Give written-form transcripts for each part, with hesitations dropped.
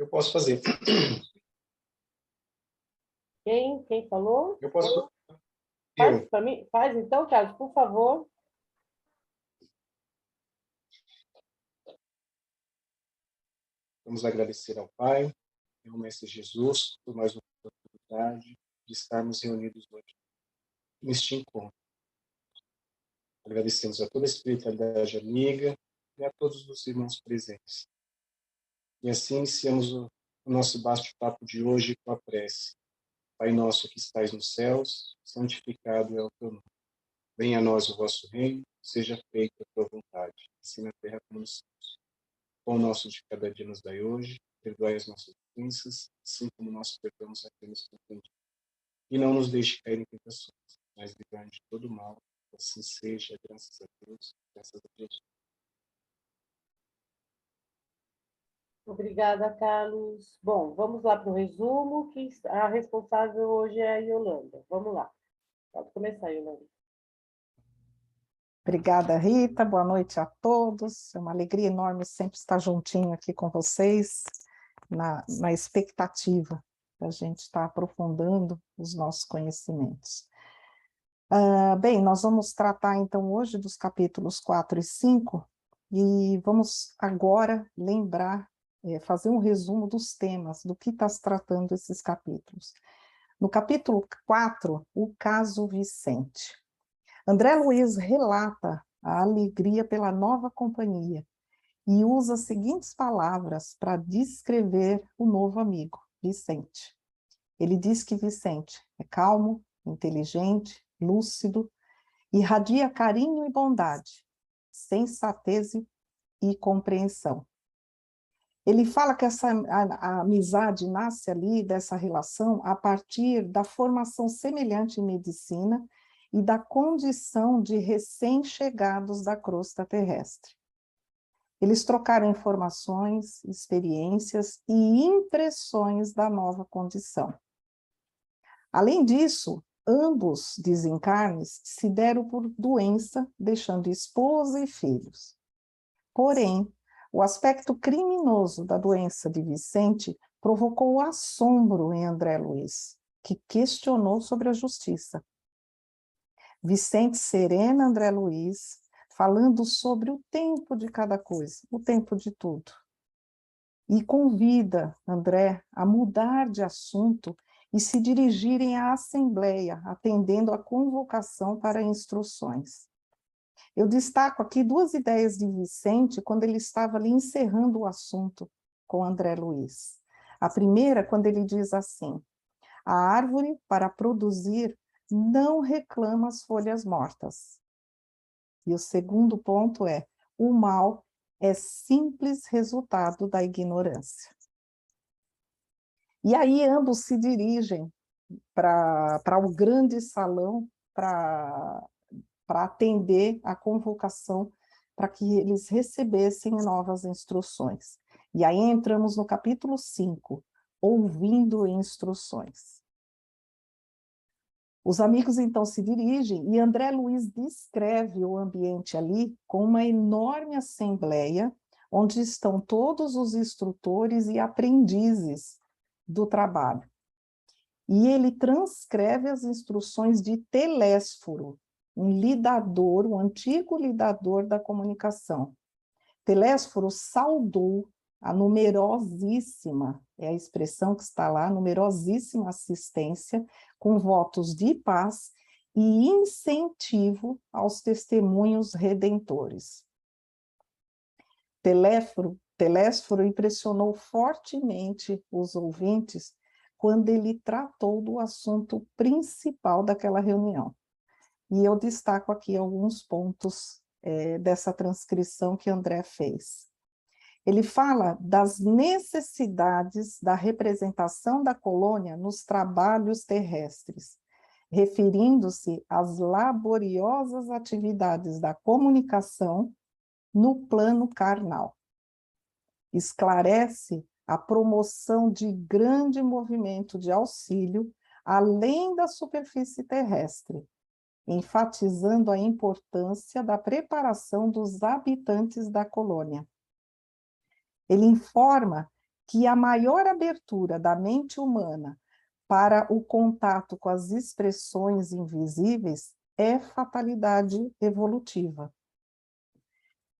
Eu posso fazer. Quem falou? Eu posso. Faz para mim? Faz então, Carlos, por favor. Vamos agradecer ao Pai e ao Mestre Jesus por mais uma oportunidade de estarmos reunidos hoje neste encontro. Agradecemos a toda a espiritualidade amiga e a todos os irmãos presentes. E assim iniciamos o nosso bate-papo de hoje com a prece. Pai nosso que estais nos céus, santificado é o teu nome. Venha a nós o vosso reino, seja feita a tua vontade, assim na terra como nos céus. O pão nosso de cada dia nos dai hoje, perdoai as nossas ofensas, assim como nós perdoamos a quem nos ofende. E não nos deixe cair em tentações, mas livrai-nos de todo mal. Assim seja, graças a Deus, graças a Deus. Obrigada, Carlos. Bom, vamos lá para o resumo, que a responsável hoje é a Yolanda. Vamos lá. Pode começar, Yolanda. Obrigada, Rita. Boa noite a todos. É uma alegria enorme sempre estar juntinho aqui com vocês, na expectativa da gente estar aprofundando os nossos conhecimentos. Bem, nós vamos tratar então hoje dos capítulos 4 e 5, e vamos agora lembrar, fazer um resumo dos temas, do que está se tratando esses capítulos. No capítulo 4, o caso Vicente. André Luiz relata a alegria pela nova companhia e usa as seguintes palavras para descrever o novo amigo, Vicente. Ele diz que Vicente é calmo, inteligente, lúcido, irradia carinho e bondade, sensatez e compreensão. Ele fala que a amizade nasce ali, dessa relação, a partir da formação semelhante em medicina e da condição de recém-chegados da crosta terrestre. Eles trocaram informações, experiências e impressões da nova condição. Além disso, ambos desencarnes se deram por doença, deixando esposa e filhos. Porém, o aspecto criminoso da doença de Vicente provocou assombro em André Luiz, que questionou sobre a justiça. Vicente serena André Luiz, falando sobre o tempo de cada coisa, o tempo de tudo. E convida André a mudar de assunto e se dirigirem à Assembleia, atendendo à convocação para instruções. Eu destaco aqui duas ideias de Vicente quando ele estava ali encerrando o assunto com André Luiz. A primeira, quando ele diz assim: a árvore, para produzir, não reclama as folhas mortas. E o segundo ponto é: o mal é simples resultado da ignorância. E aí ambos se dirigem para o grande salão para atender a convocação, para que eles recebessem novas instruções. E aí entramos no capítulo 5, ouvindo instruções. Os amigos então se dirigem e André Luiz descreve o ambiente ali com uma enorme assembleia, onde estão todos os instrutores e aprendizes do trabalho. E ele transcreve as instruções de Telésforo, um lidador, um antigo lidador da comunicação. Telésforo saudou a numerosíssima, é a expressão que está lá, numerosíssima assistência, com votos de paz e incentivo aos testemunhos redentores. Telésforo impressionou fortemente os ouvintes quando ele tratou do assunto principal daquela reunião. E eu destaco aqui alguns pontos dessa transcrição que André fez. Ele fala das necessidades da representação da colônia nos trabalhos terrestres, referindo-se às laboriosas atividades da comunicação no plano carnal. Esclarece a promoção de grande movimento de auxílio além da superfície terrestre, enfatizando a importância da preparação dos habitantes da colônia. Ele informa que a maior abertura da mente humana para o contato com as expressões invisíveis é fatalidade evolutiva.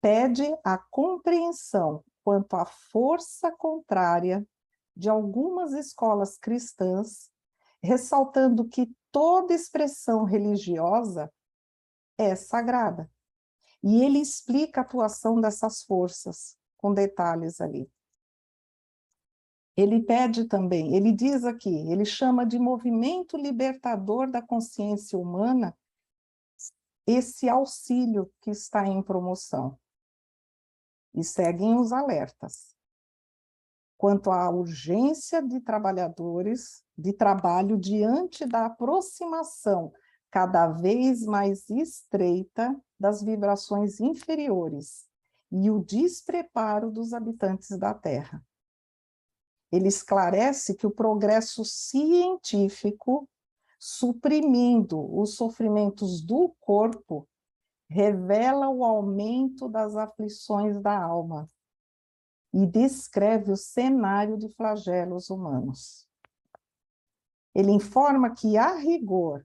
Pede a compreensão quanto à força contrária de algumas escolas cristãs, ressaltando que toda expressão religiosa é sagrada. E ele explica a atuação dessas forças, com detalhes ali. Ele pede também, ele diz aqui, ele chama de movimento libertador da consciência humana esse auxílio que está em promoção. E seguem os alertas. Quanto à urgência de trabalhadores, de trabalho diante da aproximação cada vez mais estreita das vibrações inferiores e o despreparo dos habitantes da Terra. Ele esclarece que o progresso científico, suprimindo os sofrimentos do corpo, revela o aumento das aflições da alma e descreve o cenário de flagelos humanos. Ele informa que, a rigor,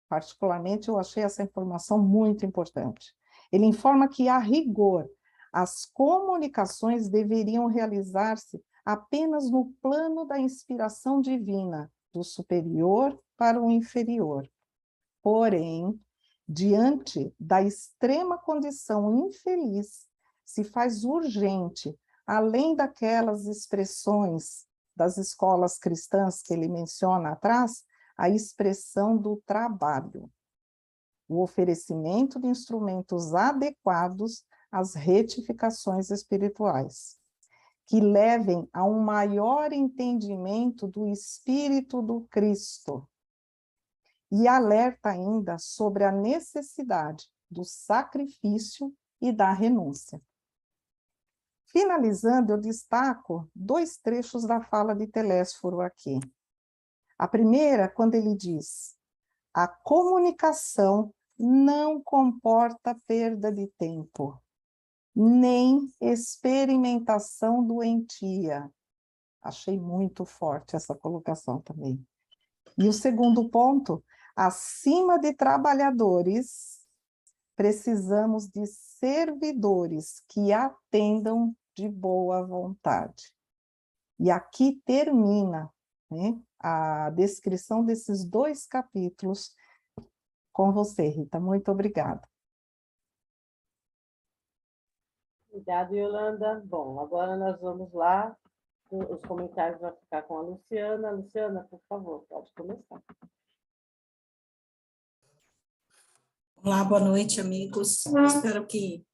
particularmente eu achei essa informação muito importante, ele informa que, a rigor, as comunicações deveriam realizar-se apenas no plano da inspiração divina, do superior para o inferior. Porém, diante da extrema condição infeliz, se faz urgente, além daquelas expressões das escolas cristãs que ele menciona atrás, a expressão do trabalho, o oferecimento de instrumentos adequados às retificações espirituais, que levem a um maior entendimento do Espírito do Cristo, e alerta ainda sobre a necessidade do sacrifício e da renúncia. Finalizando, eu destaco 2 trechos da fala de Telésforo aqui. A primeira, quando ele diz: a comunicação não comporta perda de tempo, nem experimentação doentia. Achei muito forte essa colocação também. E o segundo ponto: acima de trabalhadores, precisamos de servidores que atendam de boa vontade. E aqui termina, né, a descrição desses 2 capítulos com você, Rita. Muito obrigada. Obrigada, Yolanda. Bom, agora nós vamos lá. Os comentários vão ficar com a Luciana. Luciana, por favor, pode começar. Olá, boa noite, amigos. Espero que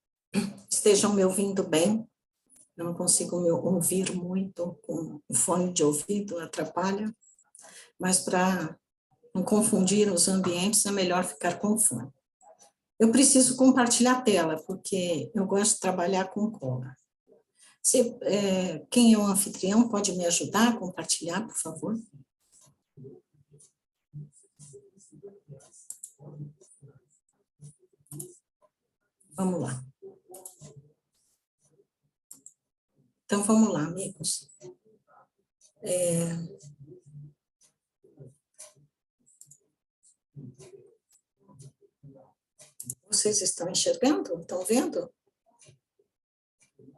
estejam me ouvindo bem. Eu não consigo me ouvir muito com o fone de ouvido, atrapalha. Mas para não confundir os ambientes, é melhor ficar com fone. Eu preciso compartilhar a tela, porque eu gosto de trabalhar com cola. Quem é o anfitrião pode me ajudar a compartilhar, por favor? Vamos lá. Então, vamos lá, amigos. Vocês estão enxergando? Estão vendo?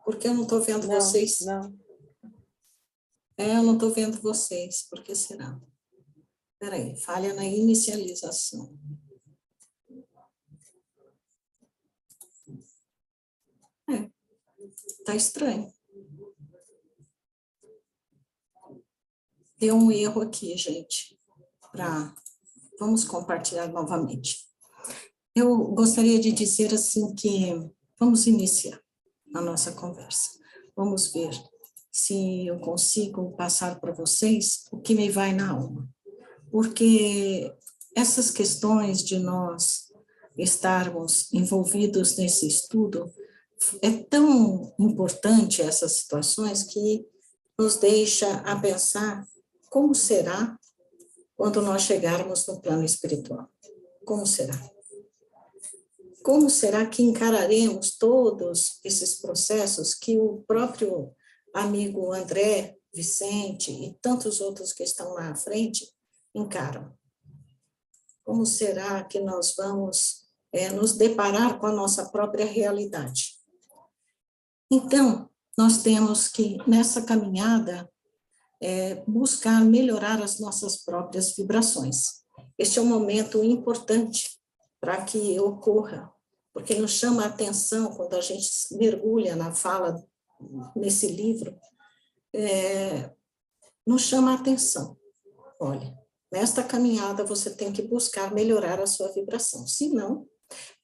Porque eu não estou vendo vocês. Não. Eu não estou vendo vocês. Por que será? Espera aí, falha na inicialização. Está estranho. Deu um erro aqui, gente. Vamos compartilhar novamente. Eu gostaria de dizer assim que vamos iniciar a nossa conversa. Vamos ver se eu consigo passar para vocês o que me vai na alma. Porque essas questões de nós estarmos envolvidos nesse estudo, é tão importante essas situações que nos deixa a pensar como será quando nós chegarmos no plano espiritual. Como será? Como será que encararemos todos esses processos que o próprio amigo André Vicente e tantos outros que estão lá à frente encaram. Como será que nós vamos nos deparar com a nossa própria realidade? Então, nós temos que, nessa caminhada, buscar melhorar as nossas próprias vibrações. Este é um momento importante para que ocorra, porque nos chama a atenção, quando a gente mergulha na fala nesse livro, nos chama a atenção. Olha, nesta caminhada você tem que buscar melhorar a sua vibração, senão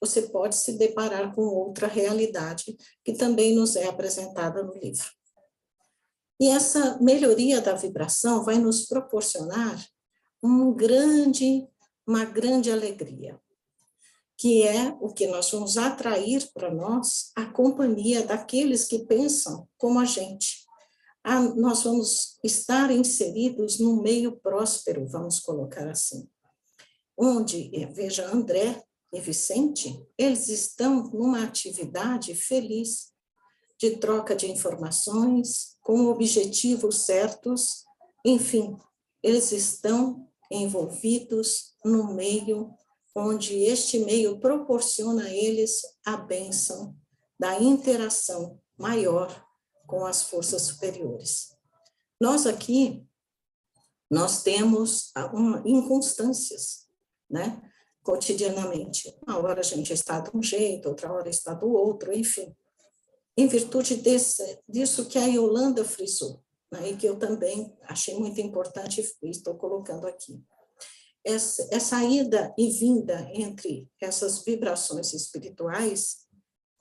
você pode se deparar com outra realidade que também nos é apresentada no livro. E essa melhoria da vibração vai nos proporcionar uma grande alegria, que é o que nós vamos atrair para nós, a companhia daqueles que pensam como a gente. Nós vamos estar inseridos num meio próspero, vamos colocar assim, onde, veja, André e Vicente, eles estão numa atividade feliz, de troca de informações, com objetivos certos, enfim, eles estão envolvidos no meio onde este meio proporciona a eles a bênção da interação maior com as forças superiores. Nós aqui, nós temos inconstâncias, né, cotidianamente. Uma hora a gente está de um jeito, outra hora está do outro, enfim. Em virtude disso que a Yolanda frisou, né, e que eu também achei muito importante e estou colocando aqui. Essa ida e vinda entre essas vibrações espirituais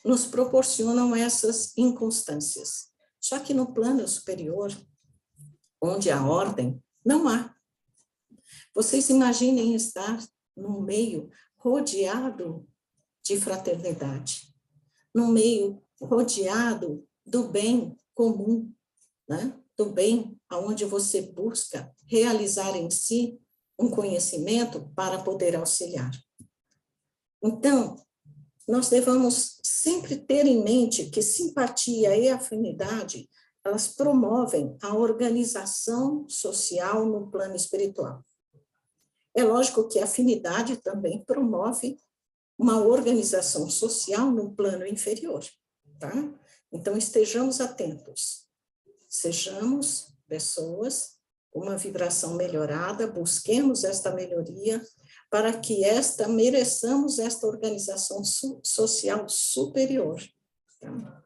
nos proporcionam essas inconstâncias. Só que no plano superior, onde há ordem, não há. Vocês imaginem estar num meio rodeado de fraternidade, num meio rodeado do bem comum, né? Do bem aonde você busca realizar em si um conhecimento para poder auxiliar. Então, nós devemos sempre ter em mente que simpatia e afinidade, elas promovem a organização social no plano espiritual. É lógico que a afinidade também promove uma organização social no plano inferior, tá? Então, estejamos atentos. Sejamos pessoas com uma vibração melhorada, busquemos esta melhoria para que mereçamos esta organização social superior. Tá?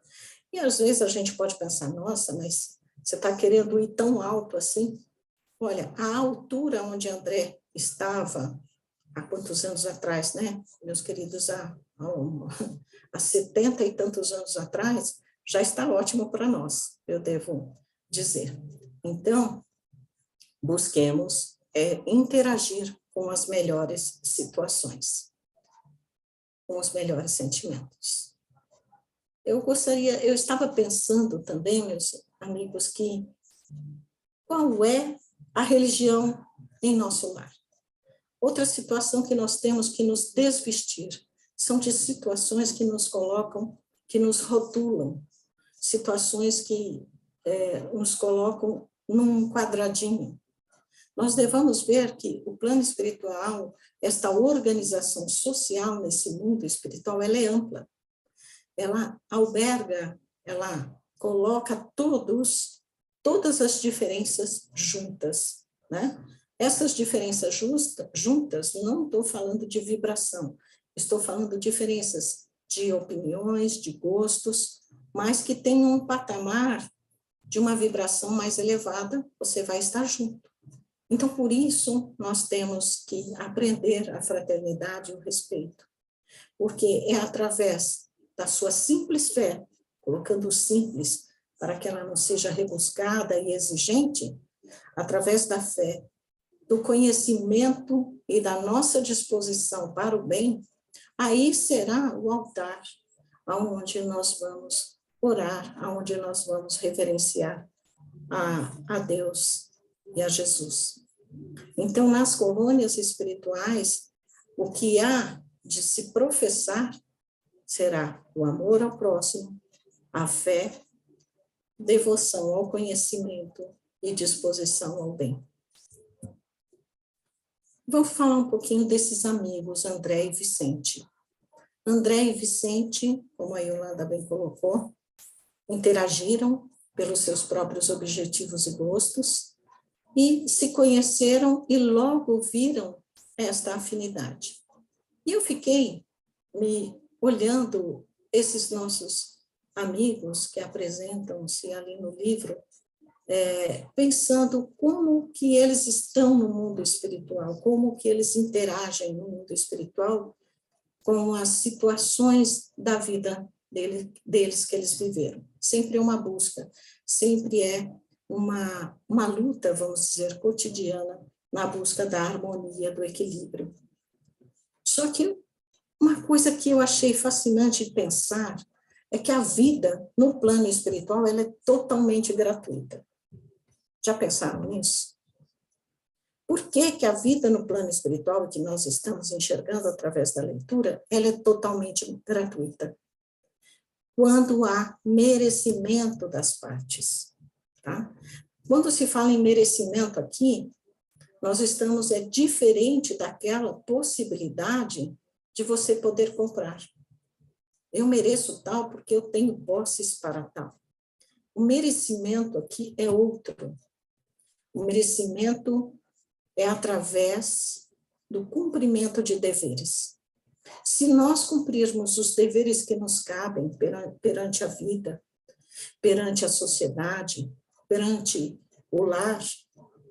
E às vezes a gente pode pensar, nossa, mas você está querendo ir tão alto assim? Olha, a altura onde André estava há quantos anos atrás, né? Meus queridos, há 70 e tantos anos atrás, já está ótimo para nós, eu devo dizer. Então, busquemos interagir com as melhores situações, com os melhores sentimentos. Eu estava pensando também, meus amigos, que qual é a religião em nosso lar? Outra situação que nós temos que nos desvestir são de situações que nos colocam, que nos rotulam, situações que nos colocam num quadradinho. Nós devemos ver que o plano espiritual, esta organização social nesse mundo espiritual, ela é ampla. Ela alberga, ela coloca todas as diferenças juntas, né? Essas diferenças juntas, não estou falando de vibração, estou falando de diferenças de opiniões, de gostos, mas que tenham um patamar de uma vibração mais elevada, você vai estar junto. Então, por isso, nós temos que aprender a fraternidade e o respeito, porque é através da sua simples fé, colocando o simples para que ela não seja rebuscada e exigente, através da fé, do conhecimento e da nossa disposição para o bem, aí será o altar aonde nós vamos orar, aonde nós vamos reverenciar a Deus e a Jesus. Então, nas colônias espirituais, o que há de se professar será o amor ao próximo, a fé, devoção ao conhecimento e disposição ao bem. Vou falar um pouquinho desses amigos, André e Vicente. André e Vicente, como a Yolanda bem colocou, interagiram pelos seus próprios objetivos e gostos e se conheceram e logo viram esta afinidade. E eu fiquei me olhando esses nossos amigos que apresentam-se ali no livro, pensando como que eles estão no mundo espiritual, como que eles interagem no mundo espiritual com as situações da vida deles que eles viveram. Sempre é uma busca, sempre é uma luta, vamos dizer, cotidiana, na busca da harmonia, do equilíbrio. Só que uma coisa que eu achei fascinante de pensar é que a vida no plano espiritual ela é totalmente gratuita. Já pensaram nisso? Por que que a vida no plano espiritual, que nós estamos enxergando através da leitura, ela é totalmente gratuita? Quando há merecimento das partes, tá? Quando se fala em merecimento aqui, nós estamos, é diferente daquela possibilidade de você poder comprar. Eu mereço tal porque eu tenho posses para tal. O merecimento aqui é outro. O merecimento é através do cumprimento de deveres. Se nós cumprirmos os deveres que nos cabem perante a vida, perante a sociedade, perante o lar,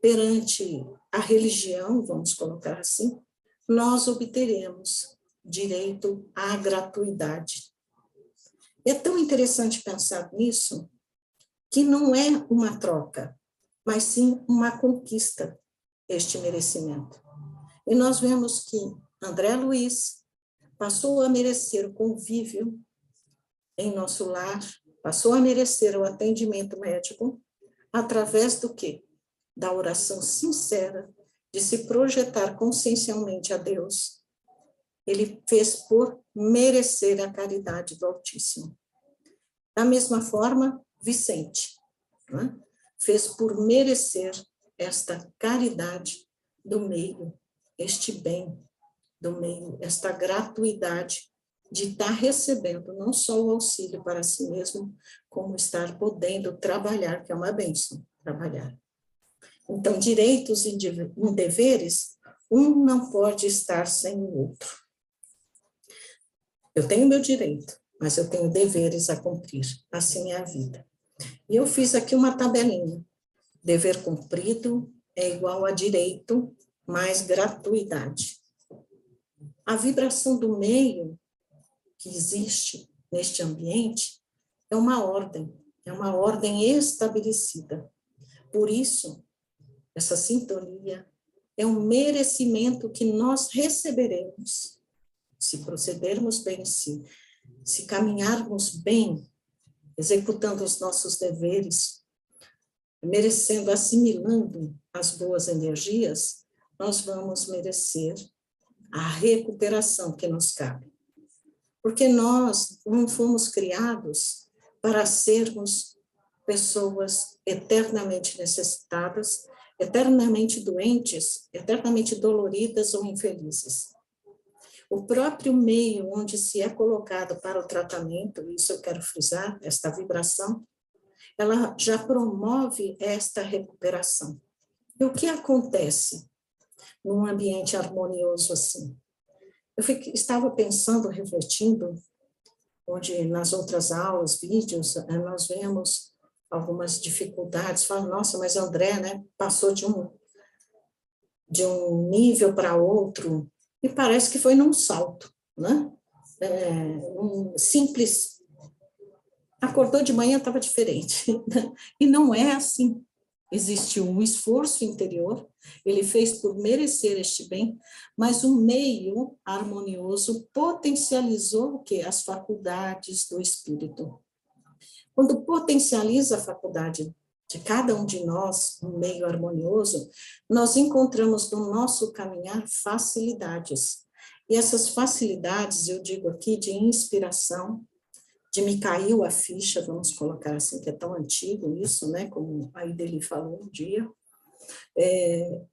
perante a religião, vamos colocar assim, nós obteremos direito à gratuidade. É tão interessante pensar nisso, que não é uma troca, mas sim uma conquista, este merecimento. E nós vemos que André Luiz passou a merecer o convívio em nosso lar, passou a merecer o atendimento médico, através do quê? Da oração sincera, de se projetar consciencialmente a Deus. Ele fez por merecer a caridade do Altíssimo. Da mesma forma, Vicente, né? Fez por merecer esta caridade do meio, este bem do meio, esta gratuidade de estar recebendo não só o auxílio para si mesmo, como estar podendo trabalhar, que é uma bênção, trabalhar. Então, direitos e deveres, um não pode estar sem o outro. Eu tenho meu direito, mas eu tenho deveres a cumprir, assim é a vida. E eu fiz aqui uma tabelinha. Dever cumprido é igual a direito mais gratuidade. A vibração do meio que existe neste ambiente é uma ordem estabelecida. Por isso, essa sintonia é um merecimento que nós receberemos, se procedermos bem, se caminharmos bem, executando os nossos deveres, merecendo, assimilando as boas energias, nós vamos merecer a recuperação que nos cabe. Porque nós não fomos criados para sermos pessoas eternamente necessitadas, eternamente doentes, eternamente doloridas ou infelizes. O próprio meio onde se é colocado para o tratamento, isso eu quero frisar, esta vibração, ela já promove esta recuperação. E o que acontece num ambiente harmonioso assim? Eu estava pensando, refletindo, onde nas outras aulas, vídeos, nós vemos algumas dificuldades, falo, nossa, mas André, né, passou de um nível para outro, e parece que foi num salto, né? Um simples, acordou de manhã, estava diferente, e não é assim. Existiu um esforço interior, ele fez por merecer este bem, mas o meio harmonioso potencializou o quê? As faculdades do espírito. Quando potencializa a faculdade de cada um de nós, um meio harmonioso, nós encontramos no nosso caminhar facilidades. E essas facilidades, eu digo aqui, de inspiração, de me caiu a ficha, vamos colocar assim, que é tão antigo isso, né, como a Ideli falou um dia.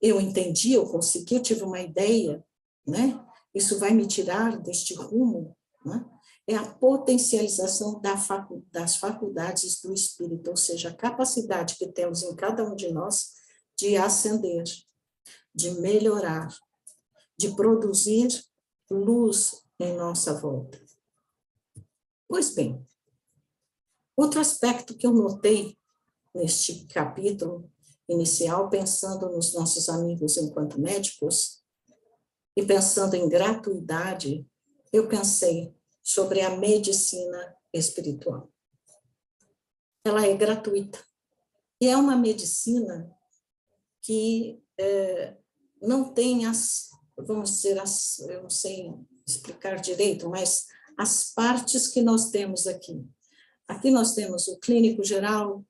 Eu entendi, eu consegui, eu tive uma ideia, né, isso vai me tirar deste rumo, né, é a potencialização das faculdades do espírito, ou seja, a capacidade que temos em cada um de nós de ascender, de melhorar, de produzir luz em nossa volta. Pois bem, outro aspecto que eu notei neste capítulo inicial, pensando nos nossos amigos enquanto médicos, e pensando em gratuidade, eu pensei sobre a medicina espiritual. Ela é gratuita. E é uma medicina que não tem vamos dizer, eu não sei explicar direito, mas as partes que nós temos aqui. Aqui nós temos o clínico geral,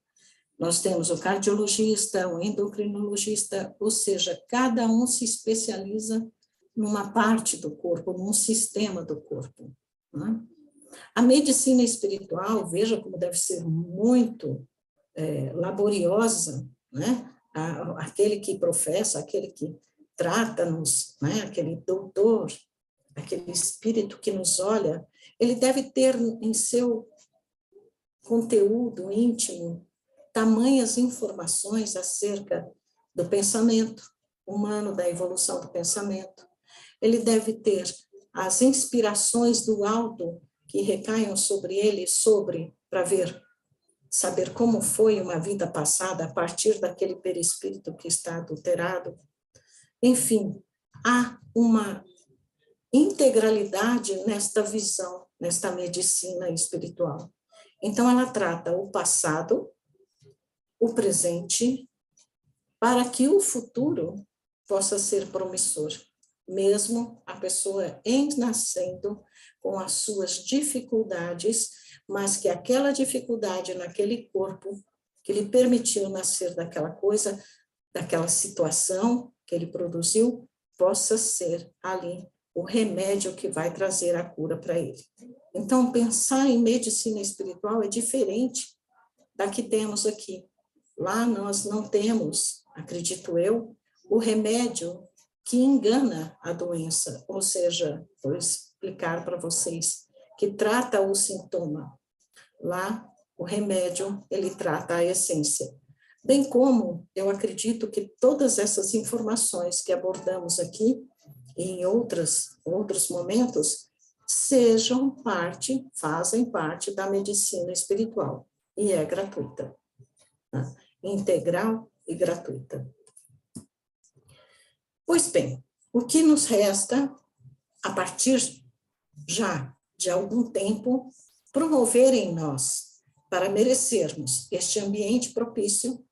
nós temos o cardiologista, o endocrinologista, ou seja, cada um se especializa numa parte do corpo, num sistema do corpo, né? A medicina espiritual, veja como deve ser muito laboriosa, né? Aquele que professa, aquele que trata-nos, né? Aquele doutor, aquele espírito que nos olha, ele deve ter em seu conteúdo íntimo tamanhas informações acerca do pensamento humano, da evolução do pensamento. Ele deve ter as inspirações do alto que recaiam sobre ele, para saber como foi uma vida passada a partir daquele perispírito que está adulterado. Enfim, há uma integralidade nesta visão, nesta medicina espiritual. Então, ela trata o passado, o presente, para que o futuro possa ser promissor, mesmo a pessoa nascendo com as suas dificuldades, mas que aquela dificuldade naquele corpo que lhe permitiu nascer daquela coisa, daquela situação que ele produziu, possa ser ali o remédio que vai trazer a cura para ele. Então, pensar em medicina espiritual é diferente da que temos aqui. Lá nós não temos, acredito eu, o remédio que engana a doença, ou seja, vou explicar para vocês, que trata o sintoma. Lá, o remédio, ele trata a essência. Bem como eu acredito que todas essas informações que abordamos aqui, e em outros momentos, fazem parte da medicina espiritual, e é gratuita, tá? Integral e gratuita. Pois bem, o que nos resta, a partir já de algum tempo, promover em nós, para merecermos este ambiente propício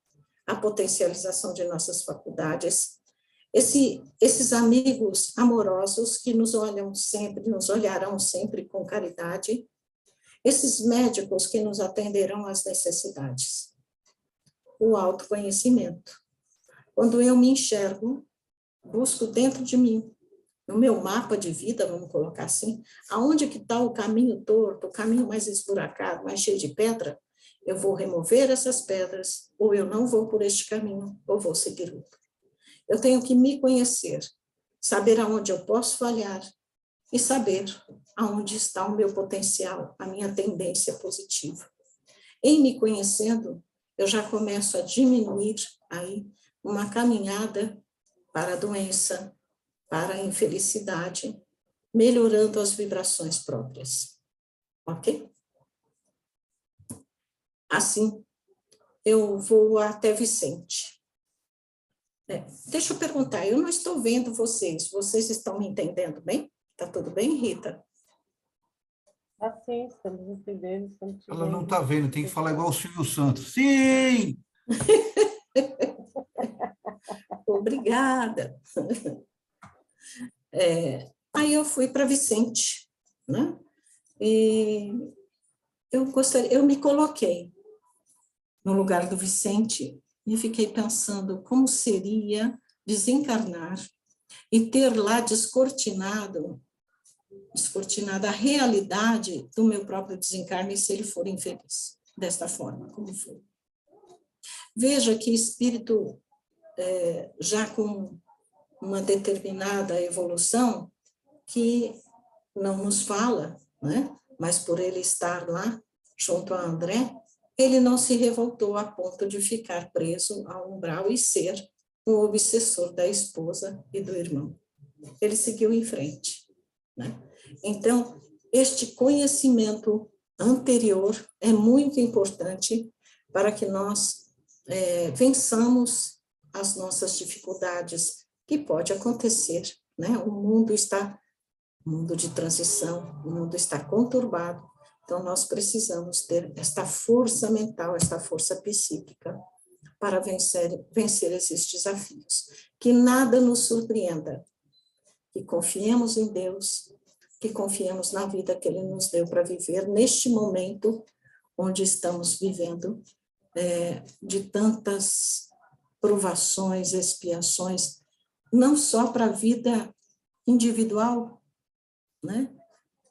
à potencialização de nossas faculdades, esses amigos amorosos que nos olharão sempre com caridade, esses médicos que nos atenderão às necessidades. O autoconhecimento. Quando eu me enxergo, busco dentro de mim, no meu mapa de vida, vamos colocar assim, aonde que está o caminho torto, o caminho mais esburacado, mais cheio de pedra, eu vou remover essas pedras, ou eu não vou por este caminho, ou vou seguir outro. Eu tenho que me conhecer, saber aonde eu posso falhar e saber aonde está o meu potencial, a minha tendência positiva. Em me conhecendo, eu já começo a diminuir aí uma caminhada para a doença, para a infelicidade, melhorando as vibrações próprias. Ok? Assim, eu vou até Vicente. Deixa eu perguntar, eu não estou vendo vocês estão me entendendo bem? Está tudo bem, Rita? Sim, estamos entendendo, estamos te Ela não vendo. está vendo, tem que falar igual o Silvio Santos. Sim! Obrigada. Aí eu fui para Vicente, né? E eu me coloquei no lugar do Vicente e fiquei pensando como seria desencarnar e ter lá descortinado descortinada a realidade do meu próprio desencarne se ele for infeliz, desta forma, como foi. Veja que espírito, já com uma determinada evolução, que não nos fala, né? Mas por ele estar lá, junto a André, ele não se revoltou a ponto de ficar preso ao umbral e ser o obsessor da esposa e do irmão. Ele seguiu em frente, né? Então, este conhecimento anterior é muito importante para que nós vençamos as nossas dificuldades, que pode acontecer, né? O mundo de transição, o mundo está conturbado, então nós precisamos ter esta força mental, esta força psíquica para vencer esses desafios. Que nada nos surpreenda, que confiemos em Deus, que confiemos na vida que Ele nos deu para viver neste momento onde estamos vivendo, de tantas provações, expiações, não só para a vida individual, né,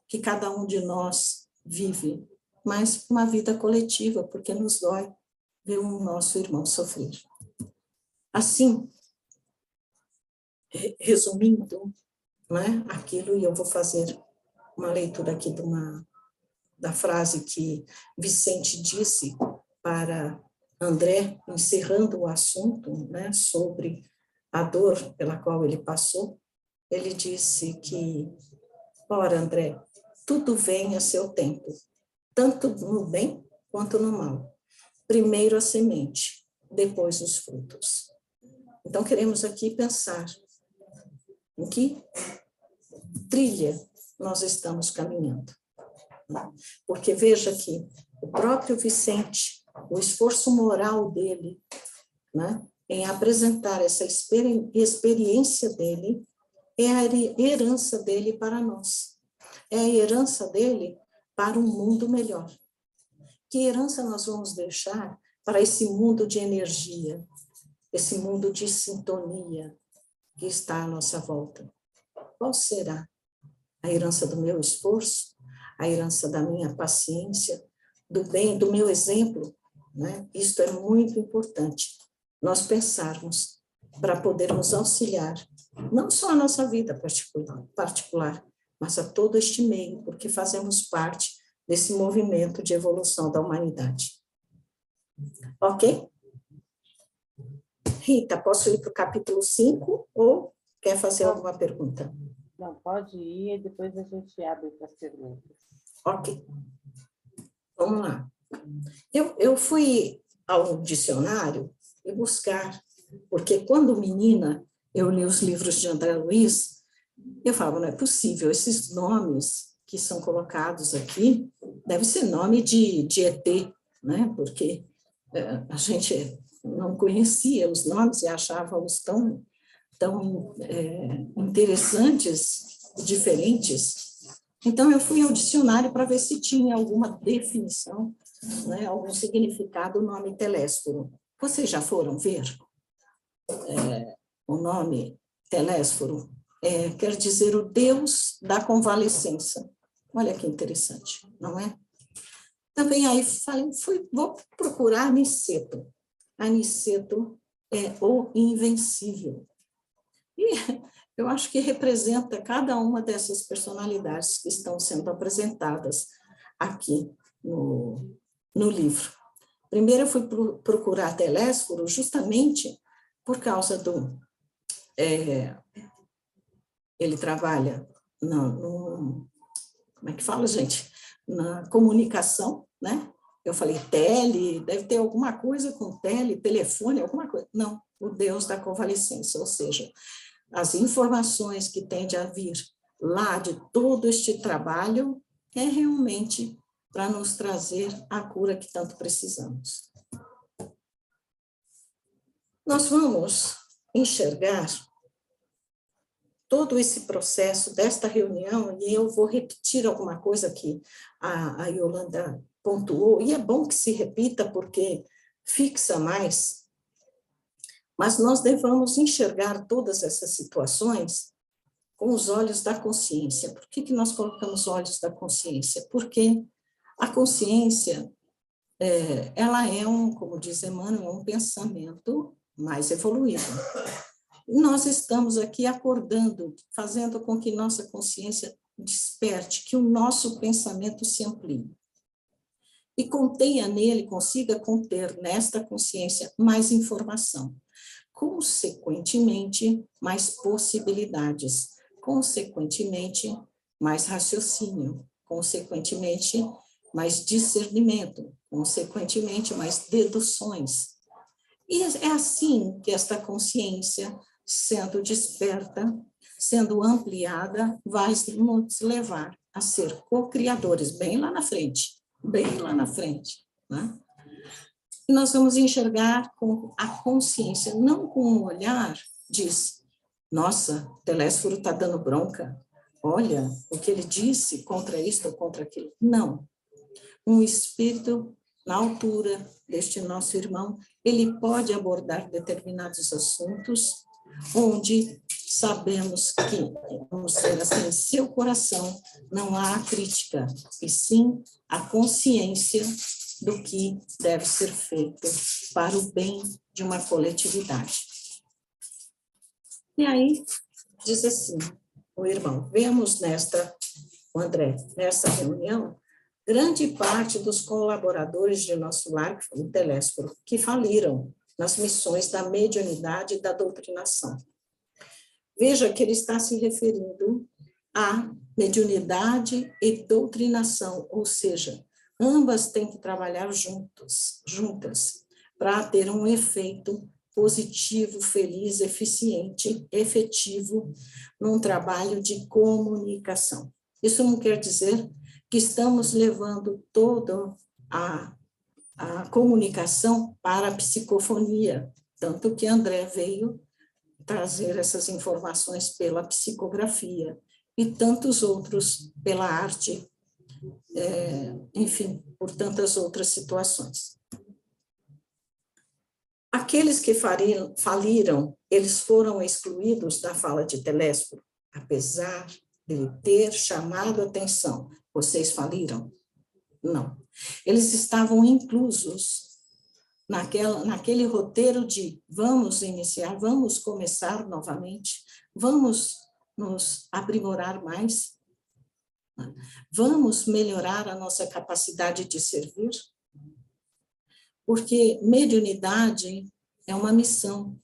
que cada um de nós vive, mas uma vida coletiva, porque nos dói ver o nosso irmão sofrer. Assim, resumindo, né, aquilo, e eu vou fazer uma leitura aqui da frase que Vicente disse para André, encerrando o assunto, né, sobre a dor pela qual ele passou. Ele disse que, ora, André, tudo vem a seu tempo, tanto no bem quanto no mal. Primeiro a semente, depois os frutos. Então, queremos aqui pensar em que trilha nós estamos caminhando. Porque veja que o próprio Vicente, o esforço moral dele, né, em apresentar essa experiência dele, é a herança dele para nós. É a herança dele para um mundo melhor. Que herança nós vamos deixar para esse mundo de energia, esse mundo de sintonia que está à nossa volta? Qual será a herança do meu esforço, a herança da minha paciência, do bem, do meu exemplo, né? Isto é muito importante, nós pensarmos para podermos auxiliar, não só a nossa vida particular, mas a todo este meio, porque fazemos parte desse movimento de evolução da humanidade. Ok? Rita, posso ir para o capítulo 5 ou quer fazer alguma pergunta? Não, pode ir e depois a gente abre para as perguntas. Ok. Vamos lá. Eu fui ao dicionário e buscar, porque quando menina eu li os livros de André Luiz, eu falava, não é possível, esses nomes que são colocados aqui, deve ser nome de ET, né? Porque a gente não conhecia os nomes e achava-os tão interessantes, diferentes. Então, eu fui ao dicionário para ver se tinha alguma definição, né, algum significado o nome Telésforo. Vocês já foram ver? O nome Telésforo quer dizer o Deus da convalescença. Olha que interessante, não é? Também aí vou procurar Aniceto. Aniceto é o invencível. E eu acho que representa cada uma dessas personalidades que estão sendo apresentadas aqui no livro. Primeiro eu fui procurar Telésforo justamente por causa do... ele trabalha como é que fala, gente? Na comunicação, né? Eu falei, deve ter alguma coisa com telefone, alguma coisa. Não, o Deus da convalescência, ou seja, as informações que tende a vir lá de todo este trabalho é realmente para nos trazer a cura que tanto precisamos. Nós vamos enxergar todo esse processo desta reunião, e eu vou repetir alguma coisa que a Yolanda pontuou, e é bom que se repita porque fixa mais, mas nós devemos enxergar todas essas situações com os olhos da consciência. Por que nós colocamos olhos da consciência? Porque a consciência, ela é como diz Emmanuel, um pensamento mais evoluído. Nós estamos aqui acordando, fazendo com que nossa consciência desperte, que o nosso pensamento se amplie. E contenha nele, consiga conter nesta consciência mais informação. Consequentemente, mais possibilidades. Consequentemente, mais raciocínio. Consequentemente, mais discernimento. Consequentemente, mais deduções. E é assim que esta consciência, sendo desperta, sendo ampliada, vai nos levar a ser co-criadores, bem lá na frente, né? E nós vamos enxergar com a consciência, não com um olhar, diz, nossa, Telésforo está dando bronca, olha o que ele disse contra isto ou contra aquilo. Não. Um espírito na altura deste nosso irmão, ele pode abordar determinados assuntos onde sabemos que, vamos dizer assim, em seu coração não há crítica, e sim a consciência do que deve ser feito para o bem de uma coletividade. E aí, diz assim, o irmão, vemos o André, nessa reunião, grande parte dos colaboradores de nosso lar, o Telésforo, que faliram nas missões da mediunidade e da doutrinação. Veja que ele está se referindo à mediunidade e doutrinação, ou seja, ambas têm que trabalhar juntas, para ter um efeito positivo, feliz, eficiente, efetivo, num trabalho de comunicação. Isso não quer dizer que estamos levando toda a comunicação para a psicofonia, tanto que André veio trazer essas informações pela psicografia, e tantos outros pela arte, enfim, por tantas outras situações. Aqueles que faliram, eles foram excluídos da fala de Telésforo, apesar de ele ter chamado a atenção. Vocês faliram? Não. Eles estavam inclusos naquele roteiro de vamos iniciar, vamos começar novamente, vamos nos aprimorar mais, vamos melhorar a nossa capacidade de servir, porque mediunidade é uma missão,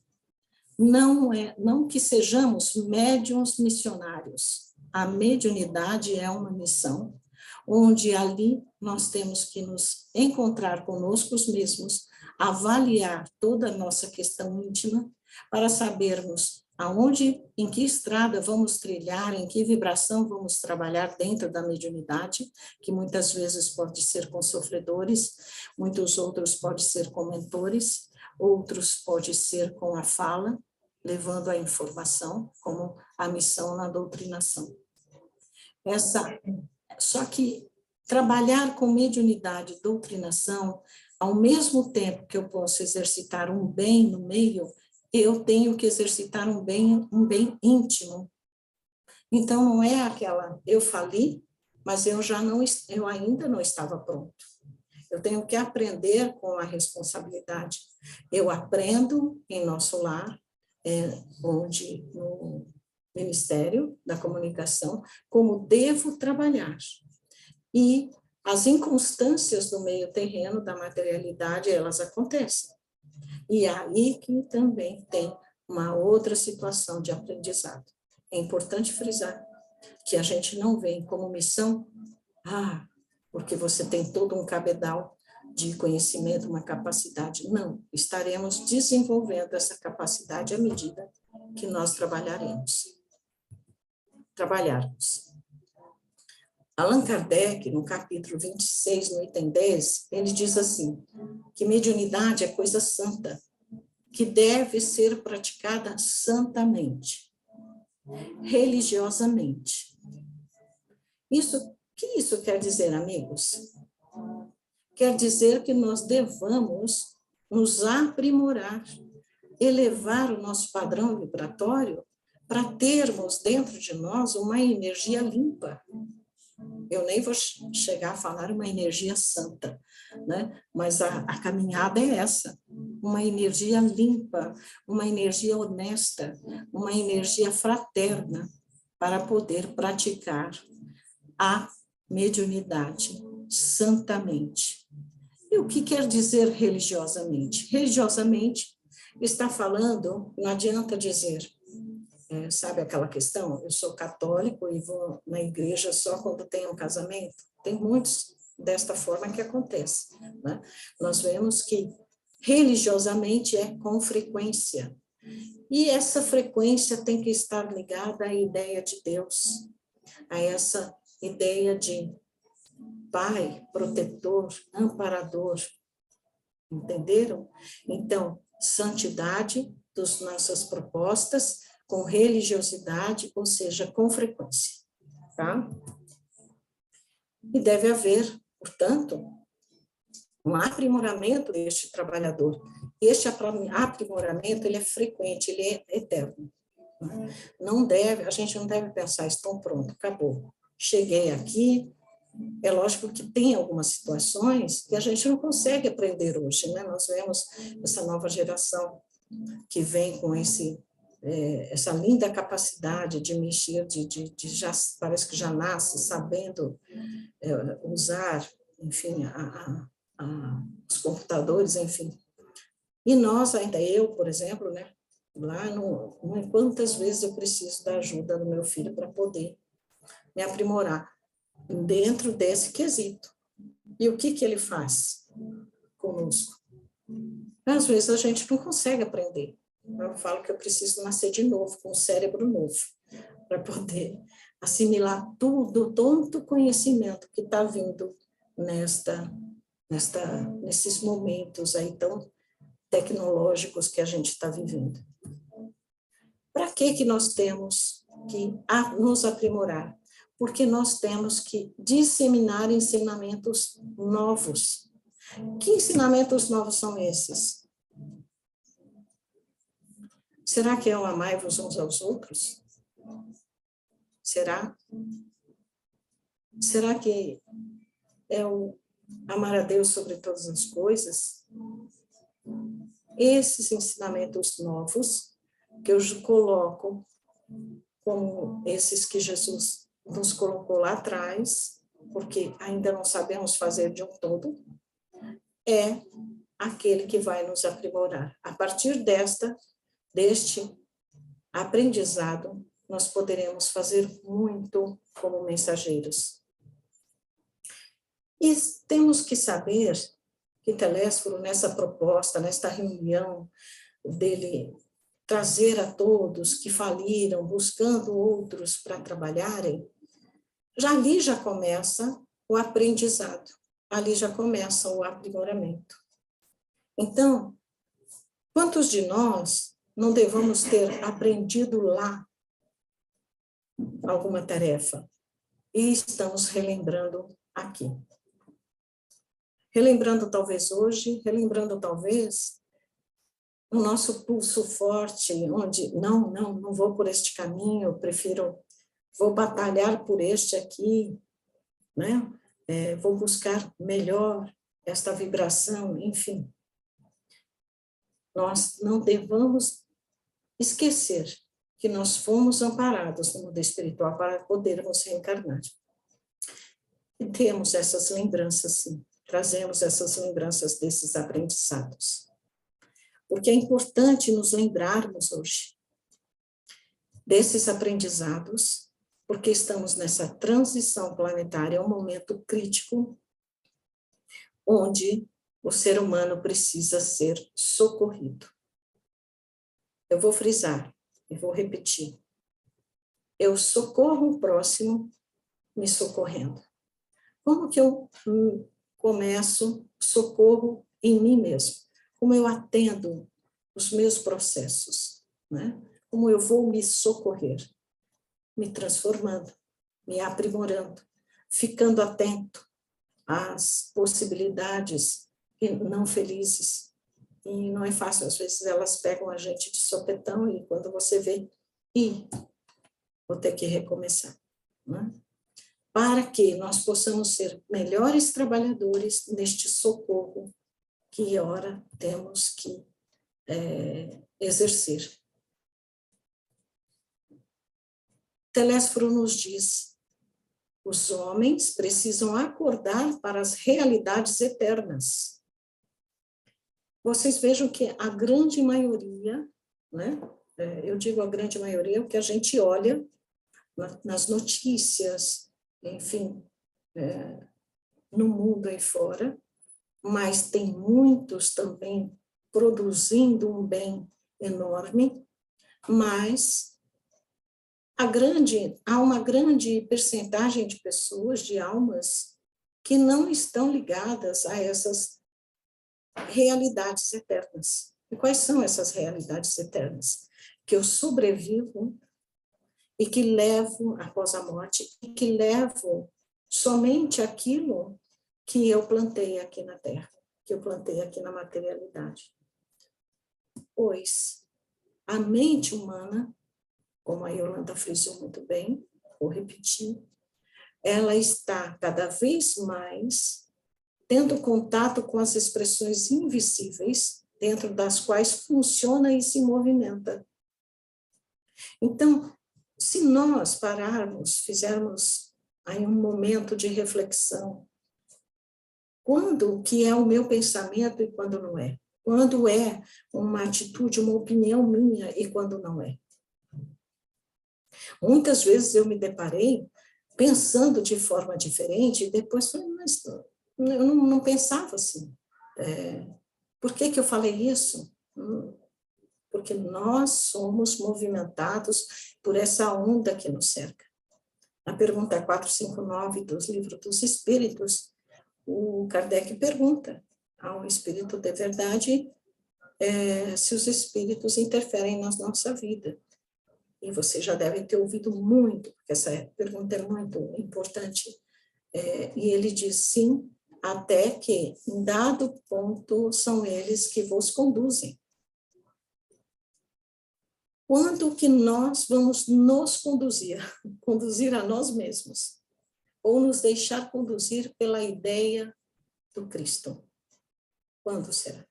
não que sejamos médiuns missionários, a mediunidade é uma missão, onde ali nós temos que nos encontrar conosco mesmos, avaliar toda a nossa questão íntima, para sabermos aonde, em que estrada vamos trilhar, em que vibração vamos trabalhar dentro da mediunidade, que muitas vezes pode ser com sofredores, muitos outros pode ser com mentores, outros pode ser com a fala, levando a informação, como a missão na doutrinação. Só que trabalhar com mediunidade e doutrinação, ao mesmo tempo que eu posso exercitar um bem no meio, eu tenho que exercitar um bem íntimo. Então, não é aquela, eu fali, mas eu ainda não estava pronto. Eu tenho que aprender com a responsabilidade. Eu aprendo em nosso lar, onde no Ministério da Comunicação, como devo trabalhar. E as inconstâncias do meio terreno, da materialidade, elas acontecem. E aí que também tem uma outra situação de aprendizado. É importante frisar que a gente não vem como missão, porque você tem todo um cabedal de conhecimento, uma capacidade. Não, estaremos desenvolvendo essa capacidade à medida que nós trabalharmos. Allan Kardec, no capítulo 26, no item 10, ele diz assim, que mediunidade é coisa santa, que deve ser praticada santamente, religiosamente. O que isso quer dizer, amigos? Quer dizer que nós devamos nos aprimorar, elevar o nosso padrão vibratório para termos dentro de nós uma energia limpa. Eu nem vou chegar a falar uma energia santa, né? Mas a caminhada é essa, uma energia limpa, uma energia honesta, uma energia fraterna, para poder praticar a mediunidade santamente. E o que quer dizer religiosamente? Religiosamente está falando, não adianta dizer, sabe aquela questão, eu sou católico e vou na igreja só quando tem um casamento? Tem muitos desta forma que acontece, né? Nós vemos que religiosamente é com frequência, e essa frequência tem que estar ligada à ideia de Deus, a essa ideia de Pai, protetor, amparador, entenderam? Então, santidade das nossas propostas, com religiosidade, ou seja, com frequência, tá? E deve haver, portanto, um aprimoramento deste trabalhador. Este aprimoramento, ele é frequente, ele é eterno. Não deve, a gente não deve pensar, estou pronto, acabou. Cheguei aqui, é lógico que tem algumas situações que a gente não consegue aprender hoje, né? Nós vemos essa nova geração que vem com essa linda capacidade de mexer, já, parece que já nasce sabendo usar, enfim, os computadores, enfim. E nós, ainda eu, por exemplo, né, lá quantas vezes eu preciso da ajuda do meu filho para poder me aprimorar dentro desse quesito. E o que ele faz conosco? Às vezes a gente não consegue aprender. Eu falo que eu preciso nascer de novo, com um cérebro novo, para poder assimilar todo o conhecimento que está vindo nesses momentos aí tão tecnológicos que a gente está vivendo. Para que nós temos que nos aprimorar? Porque nós temos que disseminar ensinamentos novos. Que ensinamentos novos são esses? Será que é o amai-vos uns aos outros? Será? Será que é o amar a Deus sobre todas as coisas? Esses ensinamentos novos que eu coloco como esses que Jesus nos colocou lá atrás, porque ainda não sabemos fazer de um todo, é aquele que vai nos aprimorar. A partir deste aprendizado, nós poderemos fazer muito como mensageiros. E temos que saber que Telésforo, nessa proposta, nesta reunião dele trazer a todos que faliram, buscando outros para trabalharem, ali já começa o aprendizado, ali já começa o aprimoramento. Então, quantos de nós não devamos ter aprendido lá alguma tarefa e estamos relembrando aqui? Relembrando talvez hoje, relembrando talvez o nosso pulso forte, onde não vou por este caminho, vou batalhar por este aqui, né? Vou buscar melhor esta vibração, enfim. Nós não devamos esquecer que nós fomos amparados no mundo espiritual para podermos reencarnar. E temos essas lembranças, sim, trazemos essas lembranças desses aprendizados. Porque é importante nos lembrarmos hoje desses aprendizados, porque estamos nessa transição planetária, é um momento crítico, onde o ser humano precisa ser socorrido. Eu vou frisar, e vou repetir. Eu socorro o próximo me socorrendo. Como que eu começo socorro em mim mesmo? Como eu atendo os meus processos, né? Como eu vou me socorrer? Me transformando, me aprimorando, ficando atento às possibilidades não felizes. E não é fácil, às vezes elas pegam a gente de sopetão e quando você vê, e vou ter que recomeçar, né? Para que nós possamos ser melhores trabalhadores neste socorro que ora temos que exercer. Telésforo nos diz: os homens precisam acordar para as realidades eternas. Vocês vejam que a grande maioria, né? Eu digo a grande maioria, o que a gente olha nas notícias, enfim, no mundo aí fora, mas tem muitos também produzindo um bem enorme, mas há uma grande percentagem de pessoas, de almas, que não estão ligadas a essas realidades eternas. E quais são essas realidades eternas? Que eu sobrevivo e que levo após a morte, e que levo somente aquilo que eu plantei aqui na Terra, que eu plantei aqui na materialidade. Pois a mente humana, como a Yolanda frisou muito bem, vou repetir, ela está cada vez mais tendo contato com as expressões invisíveis, dentro das quais funciona e se movimenta. Então, se nós pararmos, fizermos aí um momento de reflexão, quando que é o meu pensamento e quando não é? Quando é uma atitude, uma opinião minha e quando não é? Muitas vezes eu me deparei pensando de forma diferente e depois falei, mas eu não pensava assim. Por que eu falei isso? Porque nós somos movimentados por essa onda que nos cerca. Na pergunta 459 dos Livros dos Espíritos, o Kardec pergunta ao Espírito de Verdade se os espíritos interferem na nossa vida. E você já deve ter ouvido muito, porque essa pergunta é muito importante. E ele diz sim, até que, em dado ponto, são eles que vos conduzem. Quando que nós vamos nos conduzir a nós mesmos, ou nos deixar conduzir pela ideia do Cristo? Quando será?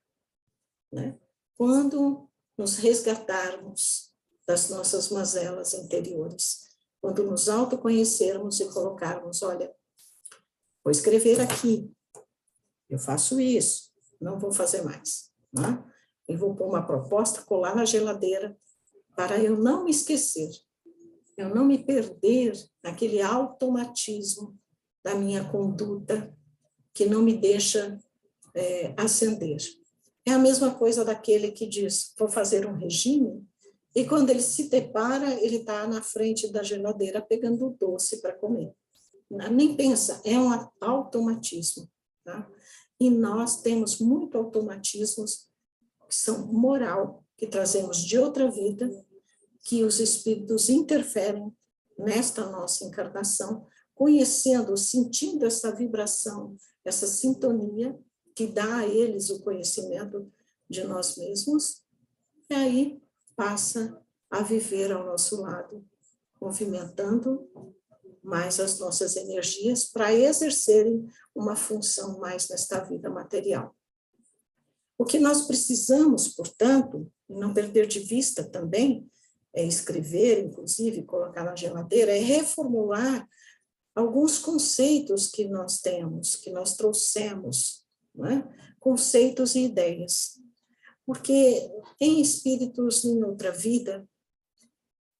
Né? Quando nos resgatarmos das nossas mazelas interiores, quando nos autoconhecermos e colocarmos, olha, vou escrever aqui, eu faço isso, não vou fazer mais, né? E vou pôr uma proposta, colar na geladeira, para eu não me esquecer, eu não me perder naquele automatismo da minha conduta que não me deixa ascender. É a mesma coisa daquele que diz, vou fazer um regime, e quando ele se depara, ele está na frente da geladeira pegando o doce para comer. Nem pensa, é um automatismo. Tá? E nós temos muito automatismos que são moral, que trazemos de outra vida, que os espíritos interferem nesta nossa encarnação, conhecendo, sentindo essa vibração, essa sintonia, que dá a eles o conhecimento de nós mesmos, e aí passa a viver ao nosso lado, movimentando mais as nossas energias para exercerem uma função mais nesta vida material. O que nós precisamos, portanto, não perder de vista também, é escrever, inclusive, colocar na geladeira, é reformular alguns conceitos que nós temos, que nós trouxemos, né? Conceitos e ideias. Porque em espíritos em outra vida,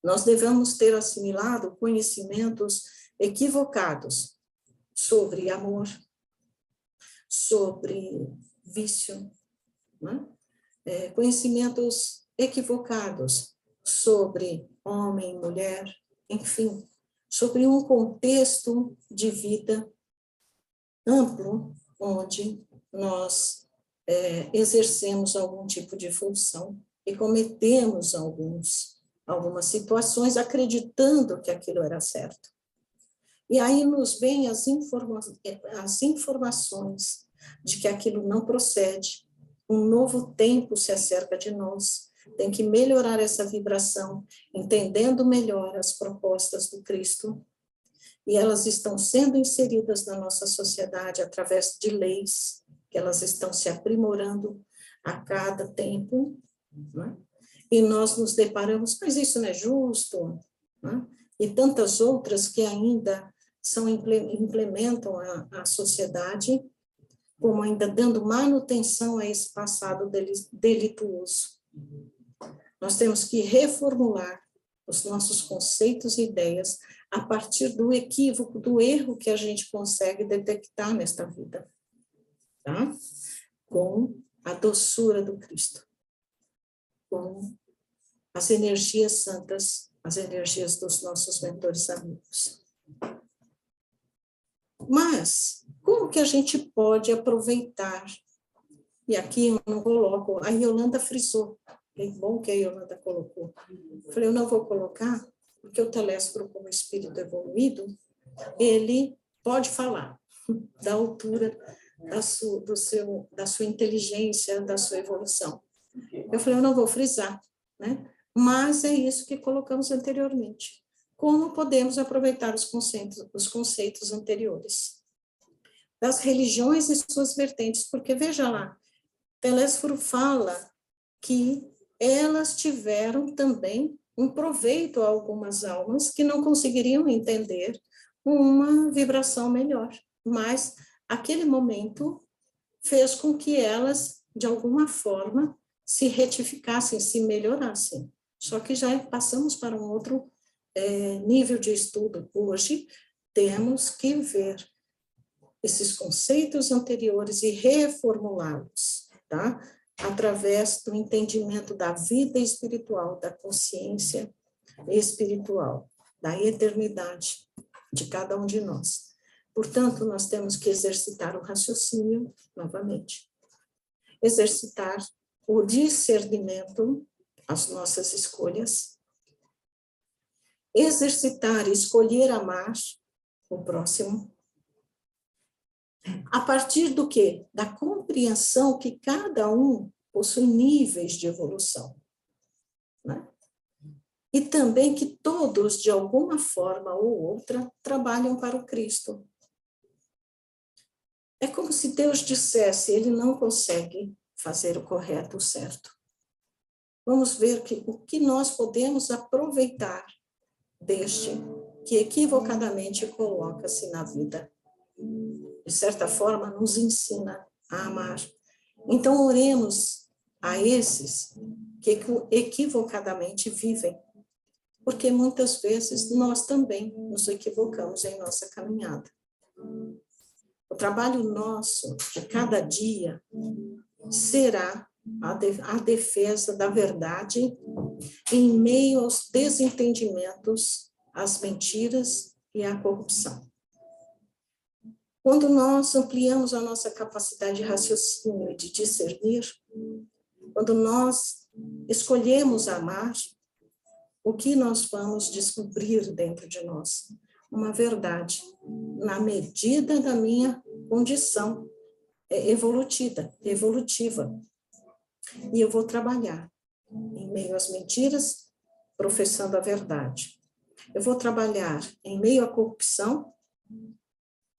nós devemos ter assimilado conhecimentos equivocados sobre amor, sobre vício, né? Conhecimentos equivocados sobre homem, mulher, enfim, sobre um contexto de vida amplo, onde nós exercemos algum tipo de função e cometemos algumas situações acreditando que aquilo era certo. E aí nos vêm as informações de que aquilo não procede, um novo tempo se acerca de nós, tem que melhorar essa vibração, entendendo melhor as propostas do Cristo, e elas estão sendo inseridas na nossa sociedade através de leis, que elas estão se aprimorando a cada tempo, né? E nós nos deparamos, mas isso não é justo, né? E tantas outras que ainda implementam a sociedade, como ainda dando manutenção a esse passado delituoso. Nós temos que reformular os nossos conceitos e ideias a partir do equívoco, do erro que a gente consegue detectar nesta vida, tá? Com a doçura do Cristo, com as energias santas, as energias dos nossos mentores amigos. Mas, como que a gente pode aproveitar? E aqui eu não coloco, a Yolanda frisou, é bom que a Yolanda colocou. Eu falei, eu não vou colocar, porque o telésforo, como espírito evoluído, ele pode falar da altura da sua inteligência, da sua evolução. Eu falei, eu não vou frisar, né? Mas é isso que colocamos anteriormente. Como podemos aproveitar os conceitos anteriores das religiões e suas vertentes? Porque, veja lá, Telésforo fala que elas tiveram também um proveito a algumas almas que não conseguiriam entender uma vibração melhor, mas aquele momento fez com que elas, de alguma forma, se retificassem, se melhorassem. Só que já passamos para um outro nível de estudo. Hoje, temos que ver esses conceitos anteriores e reformulá-los, tá? Através do entendimento da vida espiritual, da consciência espiritual, da eternidade de cada um de nós. Portanto, nós temos que exercitar o raciocínio, novamente, exercitar o discernimento, as nossas escolhas, exercitar e escolher amar o próximo, a partir do quê? Da compreensão que cada um possui níveis de evolução, né? E também que todos, de alguma forma ou outra, trabalham para o Cristo. É como se Deus dissesse, ele não consegue fazer o correto, o certo. Vamos ver o que nós podemos aproveitar deste que equivocadamente coloca-se na vida. De certa forma, nos ensina a amar. Então, oremos a esses que equivocadamente vivem, porque muitas vezes nós também nos equivocamos em nossa caminhada. O trabalho nosso de cada dia será a defesa da verdade em meio aos desentendimentos, às mentiras e à corrupção. Quando nós ampliamos a nossa capacidade de raciocínio e de discernir, quando nós escolhemos amar, o que nós vamos descobrir dentro de nós? Uma verdade, na medida da minha condição evolutiva. E eu vou trabalhar em meio às mentiras, professando a verdade. Eu vou trabalhar em meio à corrupção,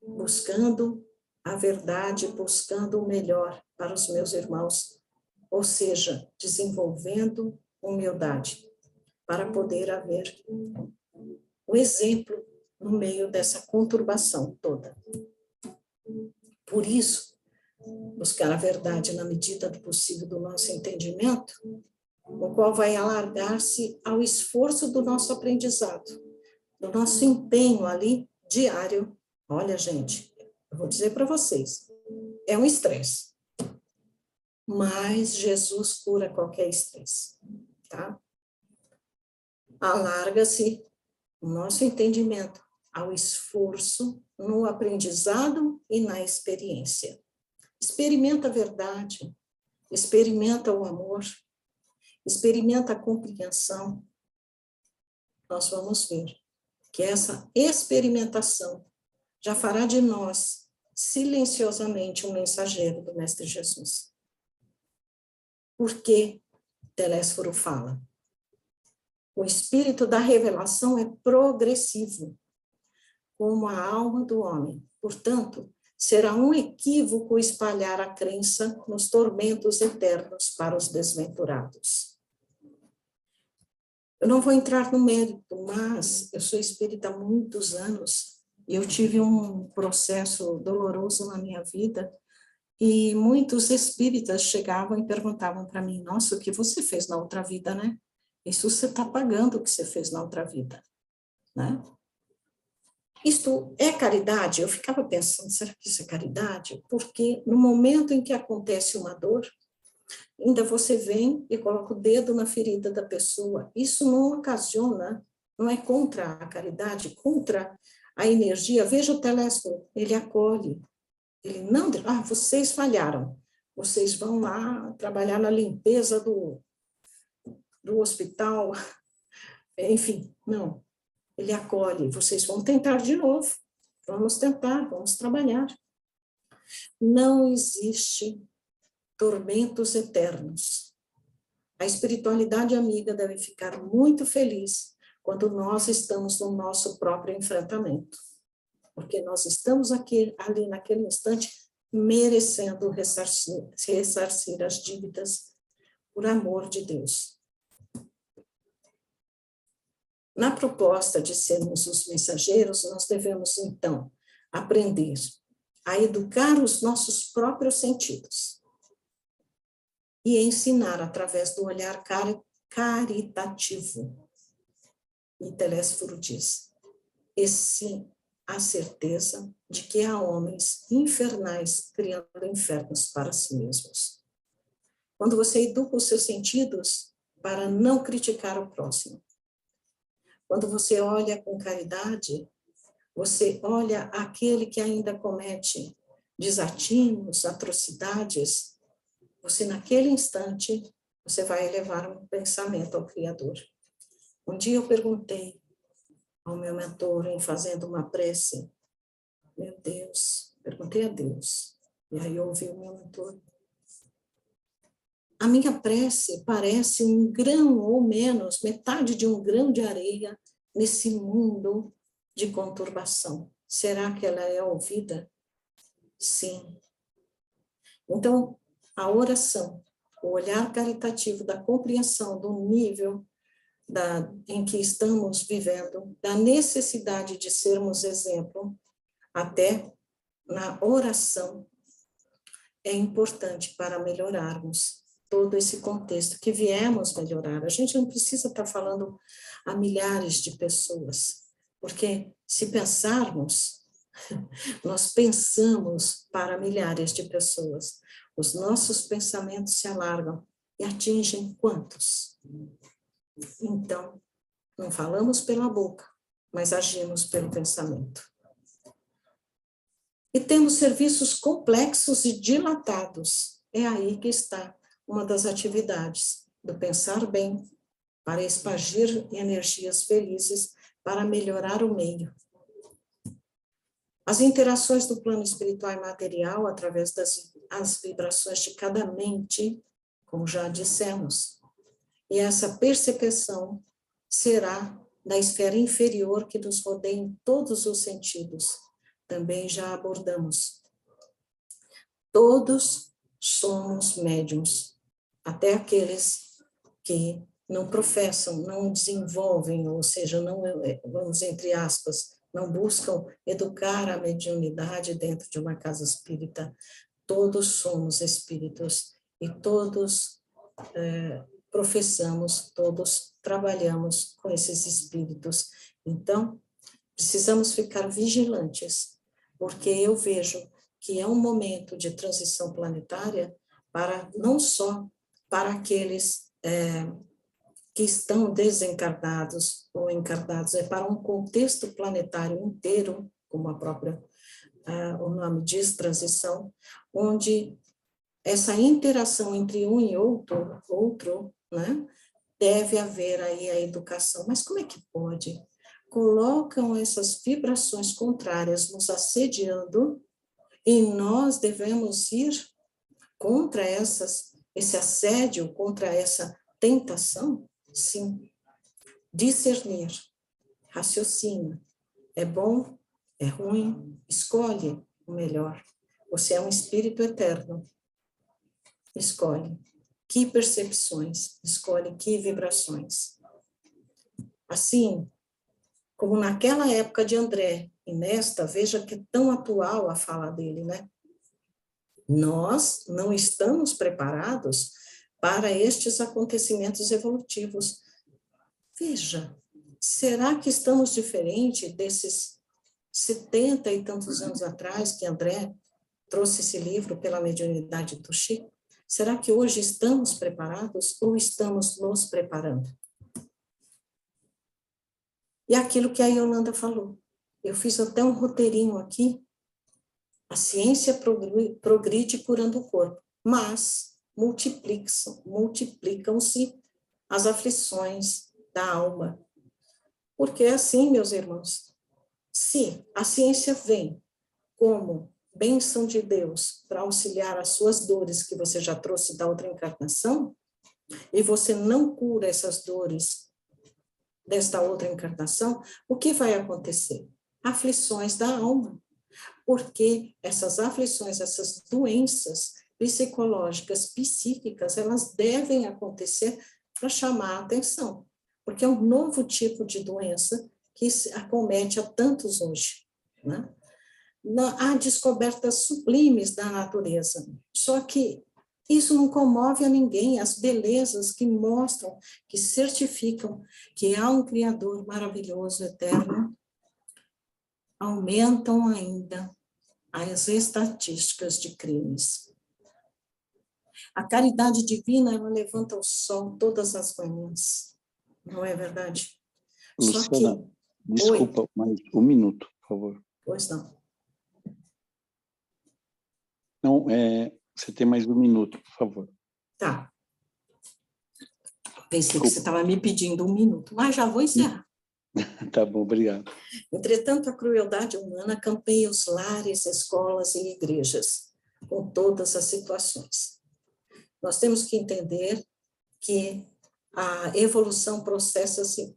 buscando a verdade, buscando o melhor para os meus irmãos, ou seja, desenvolvendo humildade, para poder haver o exemplo no meio dessa conturbação toda. Por isso, buscar a verdade na medida do possível do nosso entendimento, o qual vai alargar-se ao esforço do nosso aprendizado, do nosso empenho ali diário. Olha, gente, eu vou dizer para vocês, é um estresse, mas Jesus cura qualquer estresse, tá? Alarga-se o nosso entendimento ao esforço no aprendizado e na experiência. Experimenta a verdade, experimenta o amor, experimenta a compreensão. Nós vamos ver que essa experimentação já fará de nós, silenciosamente, um mensageiro do Mestre Jesus. Porque Telésforo fala. O espírito da revelação é progressivo, como a alma do homem. Portanto, será um equívoco espalhar a crença nos tormentos eternos para os desventurados. Eu não vou entrar no mérito, mas eu sou espírita há muitos anos e eu tive um processo doloroso na minha vida e muitos espíritas chegavam e perguntavam para mim, nossa, o que você fez na outra vida, né? Isso você está pagando o que você fez na outra vida, né? Isto é caridade? Eu ficava pensando, será que isso é caridade? Porque no momento em que acontece uma dor, ainda você vem e coloca o dedo na ferida da pessoa. Isso não ocasiona, não é contra a caridade, contra a energia. Veja o Telésforo, ele acolhe. Ele não, vocês falharam. Vocês vão lá trabalhar na limpeza do hospital. Enfim, não. Ele acolhe. Vocês vão tentar de novo. Vamos tentar, vamos trabalhar. Não existe tormentos eternos. A espiritualidade amiga deve ficar muito feliz quando nós estamos no nosso próprio enfrentamento, porque nós estamos aqui, ali naquele instante, merecendo ressarcir as dívidas por amor de Deus. Na proposta de sermos os mensageiros, nós devemos, então, aprender a educar os nossos próprios sentidos e ensinar através do olhar caritativo. E Telésforo diz, a certeza de que há homens infernais criando infernos para si mesmos. Quando você educa os seus sentidos para não criticar o próximo, quando você olha com caridade, você olha aquele que ainda comete desatinos, atrocidades, você naquele instante, você vai elevar um pensamento ao Criador. Um dia eu perguntei ao meu mentor, em fazendo uma prece, meu Deus, perguntei a Deus, e aí eu ouvi o meu mentor, a minha prece parece um grão ou menos, metade de um grão de areia nesse mundo de conturbação. Será que ela é ouvida? Sim. Então, a oração, o olhar caritativo da compreensão do nível em que estamos vivendo, da necessidade de sermos exemplo, até na oração, é importante para melhorarmos todo esse contexto que viemos melhorar. A gente não precisa estar falando a milhares de pessoas, porque se pensarmos, nós pensamos para milhares de pessoas. Os nossos pensamentos se alargam e atingem quantos? Então, não falamos pela boca, mas agimos pelo pensamento. E temos serviços complexos e dilatados. É aí que está uma das atividades do pensar bem, para espargir energias felizes, para melhorar o meio. As interações do plano espiritual e material, através das vibrações de cada mente, como já dissemos, e essa percepção será da esfera inferior que nos rodeia em todos os sentidos. Também já abordamos. Todos somos médiuns, até aqueles que não professam, não desenvolvem, ou seja, não, vamos entre aspas, não buscam educar a mediunidade dentro de uma casa espírita. Todos somos espíritos e todos professamos, todos trabalhamos com esses espíritos. Então, precisamos ficar vigilantes, porque eu vejo que é um momento de transição planetária para não só para aqueles que estão desencarnados ou encarnados, é para um contexto planetário inteiro, como o nome diz, transição, onde essa interação entre um e outro, né, deve haver aí a educação. Mas como é que pode? Colocam essas vibrações contrárias nos assediando e nós devemos ir contra esse assédio, contra essa tentação? Sim. Discernir, raciocina. É bom? É ruim? Escolhe o melhor. Você é um espírito eterno. Escolhe. Que percepções? Escolhe que vibrações? Assim, como naquela época de André, e nesta, veja que é tão atual a fala dele, né? Nós não estamos preparados para estes acontecimentos evolutivos. Veja, será que estamos diferente desses 70 e tantos anos atrás que André trouxe esse livro pela mediunidade do Chico? Será que hoje estamos preparados ou estamos nos preparando? E aquilo que a Yolanda falou, eu fiz até um roteirinho aqui, a ciência progride curando o corpo, mas multiplicam-se as aflições da alma. Porque é assim, meus irmãos, se a ciência vem como bênção de Deus para auxiliar as suas dores que você já trouxe da outra encarnação, e você não cura essas dores desta outra encarnação, o que vai acontecer? Aflições da alma. Porque essas aflições, essas doenças psicológicas, psíquicas, elas devem acontecer para chamar a atenção. Porque é um novo tipo de doença que acomete a tantos hoje, né? Há descobertas sublimes da natureza, só que isso não comove a ninguém, as belezas que mostram, que certificam que há um Criador maravilhoso, eterno, aumentam ainda as estatísticas de crimes. A caridade divina, ela levanta o sol todas as manhãs, não é verdade? Luciana, Só que... desculpa, mas um minuto, por favor. Pois não. Não, você tem mais um minuto, por favor. Tá. Pensei que você estava me pedindo um minuto, mas já vou encerrar. Tá bom, obrigado. Entretanto, a crueldade humana campeia os lares, escolas e igrejas, com todas as situações. Nós temos que entender que a evolução processa-se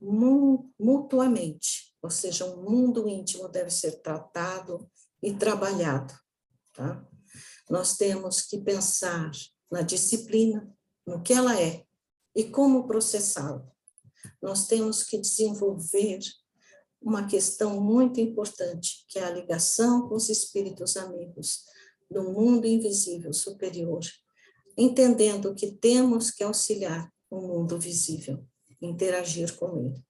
mutuamente, ou seja, o mundo íntimo deve ser tratado e trabalhado, tá? Nós temos que pensar na disciplina, no que ela é e como processá-la. Nós temos que desenvolver uma questão muito importante, que é a ligação com os espíritos amigos do mundo invisível superior, entendendo que temos que auxiliar o mundo visível, interagir com ele,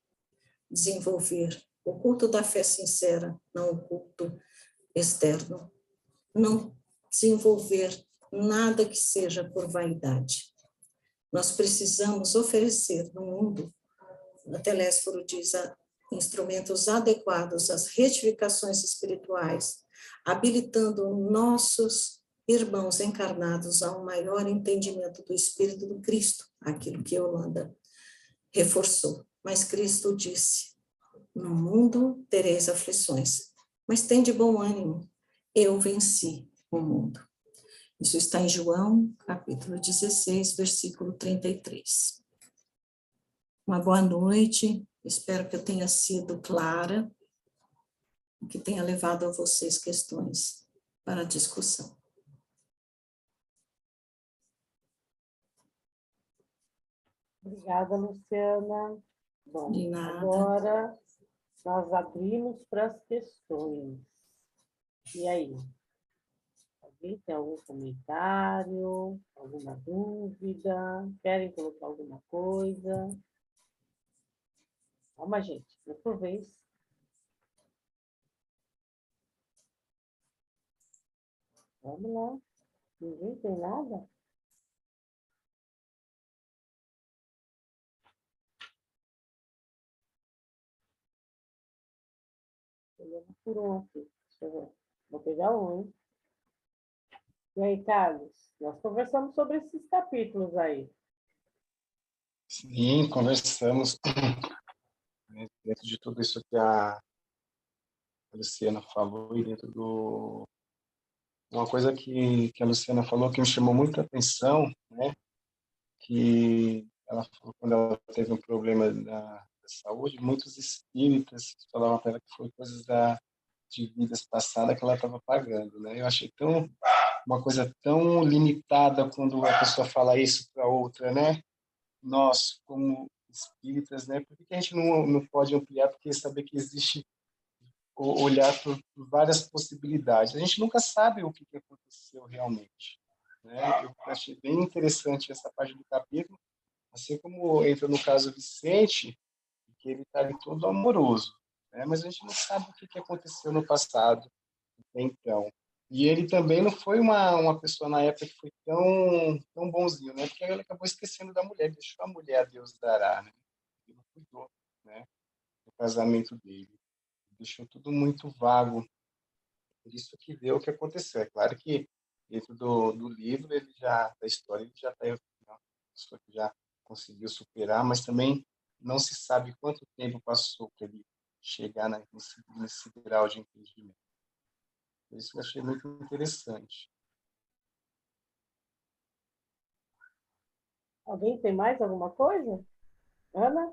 desenvolver o culto da fé sincera, não o culto externo, não desenvolver nada que seja por vaidade. Nós precisamos oferecer no mundo, a Telésforo diz, instrumentos adequados às retificações espirituais, habilitando nossos irmãos encarnados a um maior entendimento do Espírito do Cristo, aquilo que Yolanda reforçou. Mas Cristo disse, no mundo tereis aflições, mas tem de bom ânimo, eu venci o mundo. Isso está em João, capítulo 16, versículo 33. Uma boa noite, espero que eu tenha sido clara, que tenha levado a vocês questões para a discussão. Obrigada, Luciana. Bom, De nada. agora nós abrimos para as questões. E aí? Alguém tem algum comentário, alguma dúvida? Querem colocar alguma coisa? Calma, gente, por sua vez. Vamos lá. Ninguém tem nada? Olhando por um aqui. Deixa eu ver. Vou pegar um, hein? E aí, Carlos? Nós conversamos sobre esses capítulos aí. Sim, conversamos, né, dentro de tudo isso que a Luciana falou e dentro do... Uma coisa que a Luciana falou que me chamou muita atenção, né, que ela falou quando ela teve um problema da saúde, muitos espíritas falavam para ela que foi coisas de vidas passadas que ela estava pagando, né? Eu achei uma coisa tão limitada quando a pessoa fala isso para outra, né? Nós, como espíritas, né? Por que a gente não pode ampliar? Porque saber que existe olhar por várias possibilidades. A gente nunca sabe o que aconteceu realmente, né? Eu achei bem interessante essa parte do capítulo, assim como entra no caso Vicente, que ele está ali todo amoroso, né? Mas a gente não sabe o que aconteceu no passado, então. E ele também não foi uma pessoa na época que foi tão bonzinho, né? Porque ele acabou esquecendo da mulher, deixou a mulher a Deus dará, né? Ele não cuidou, né? Do casamento dele. Deixou tudo muito vago. Por isso que vê o que aconteceu. É claro que dentro do livro, da história, ele já está uma pessoa que já conseguiu superar, mas também não se sabe quanto tempo passou para ele chegar nesse grau de entendimento. Por isso eu achei muito interessante. Alguém tem mais alguma coisa? Ana?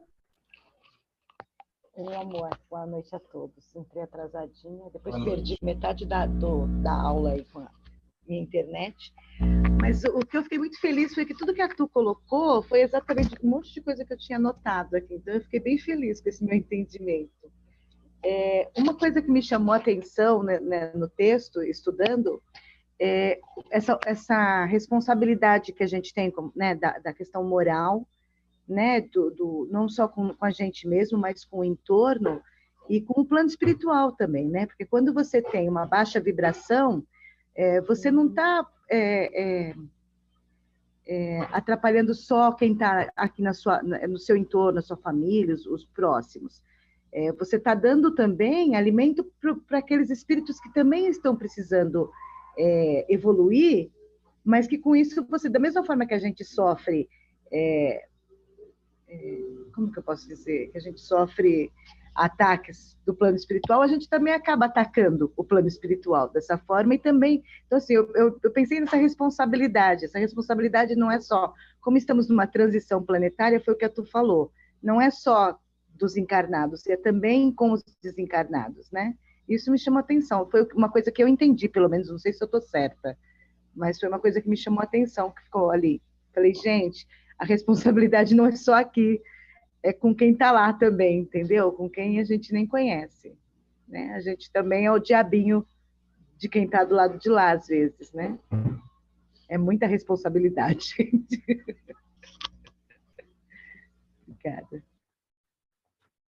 Meu amor, boa noite a todos. Entrei atrasadinha, depois Boa perdi noite. metade da aula aí com a minha internet. Mas o que eu fiquei muito feliz foi que tudo que a Tu colocou foi exatamente um monte de coisa que eu tinha anotado aqui. Então, eu fiquei bem feliz com esse meu entendimento. Uma coisa que me chamou a atenção, né, no texto, estudando, é essa responsabilidade que a gente tem, né, da questão moral, né, não só com a gente mesmo, mas com o entorno e com o plano espiritual também, né? Porque quando você tem uma baixa vibração, você não está atrapalhando só quem está aqui no seu entorno, a sua família, os próximos. Você está dando também alimento para aqueles espíritos que também estão precisando evoluir, mas que com isso você, da mesma forma que a gente sofre, como que eu posso dizer, que a gente sofre ataques do plano espiritual, a gente também acaba atacando o plano espiritual dessa forma e também, então assim, eu pensei nessa responsabilidade. Essa responsabilidade não é só, como estamos numa transição planetária, foi o que a Tu falou, não é só dos encarnados, é também com os desencarnados, né? Isso me chamou a atenção, foi uma coisa que eu entendi, pelo menos, não sei se eu estou certa, mas foi uma coisa que me chamou a atenção, que ficou ali. Falei, gente, a responsabilidade não é só aqui, é com quem está lá também, entendeu? Com quem a gente nem conhece, né? A gente também é o diabinho de quem está do lado de lá, às vezes, né? É muita responsabilidade, gente. Obrigada.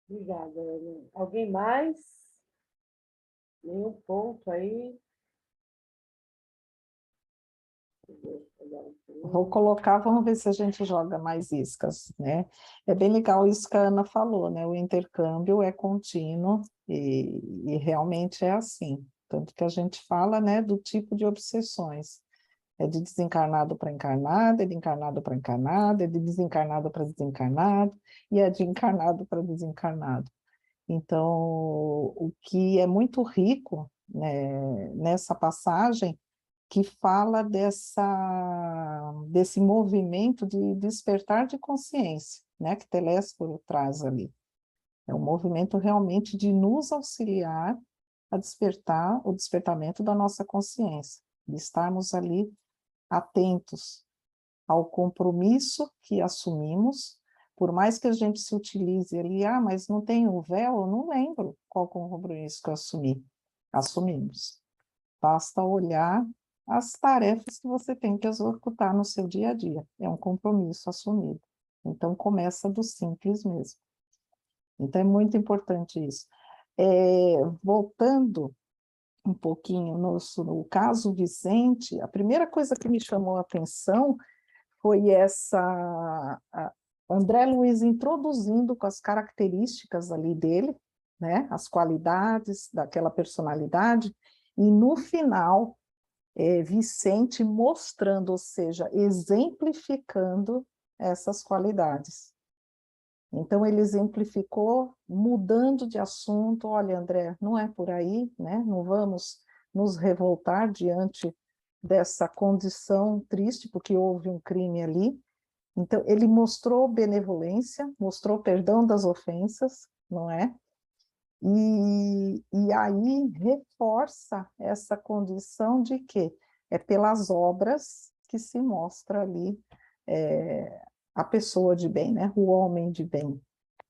Obrigada, Ana. Alguém mais? Nenhum ponto aí? Vou colocar, vamos ver se a gente joga mais iscas, né? É bem legal isso que a Ana falou, né? O intercâmbio é contínuo e realmente é assim. Tanto que a gente fala, né, do tipo de obsessões. É de desencarnado para encarnado, é de encarnado para encarnado, é de desencarnado para desencarnado, e é de encarnado para desencarnado. Então, o que é muito rico, né, nessa passagem, que fala desse movimento de despertar de consciência, né, que Telésforo traz ali. É um movimento realmente de nos auxiliar a despertar o despertamento da nossa consciência, de estarmos ali atentos ao compromisso que assumimos, por mais que a gente se utilize ali, mas não tem o véu, eu não lembro qual compromisso que eu assumi. Assumimos. Basta olhar as tarefas que você tem que executar no seu dia a dia. É um compromisso assumido. Então, começa do simples mesmo. Então, é muito importante isso. Voltando um pouquinho no caso Vicente, a primeira coisa que me chamou a atenção foi André Luiz introduzindo com as características ali dele, né, as qualidades daquela personalidade, e no final, Vicente mostrando, ou seja, exemplificando essas qualidades. Então, ele exemplificou, mudando de assunto, olha, André, não é por aí, né? Não vamos nos revoltar diante dessa condição triste, porque houve um crime ali, Então, ele mostrou benevolência, mostrou perdão das ofensas, não é? E aí reforça essa condição de que é pelas obras que se mostra ali a pessoa de bem, né? O homem de bem.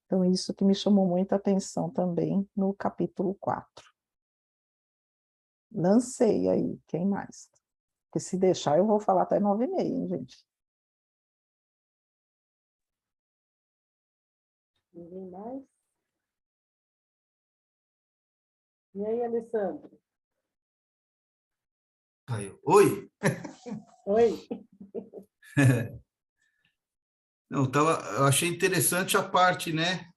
Então, isso que me chamou muita atenção também no capítulo 4. Lancei aí, quem mais? Porque se deixar, eu vou falar até 9h30, hein, gente? Ninguém mais? E aí, Alessandro? Caiu. Oi? Oi? Não, eu achei interessante a parte, né,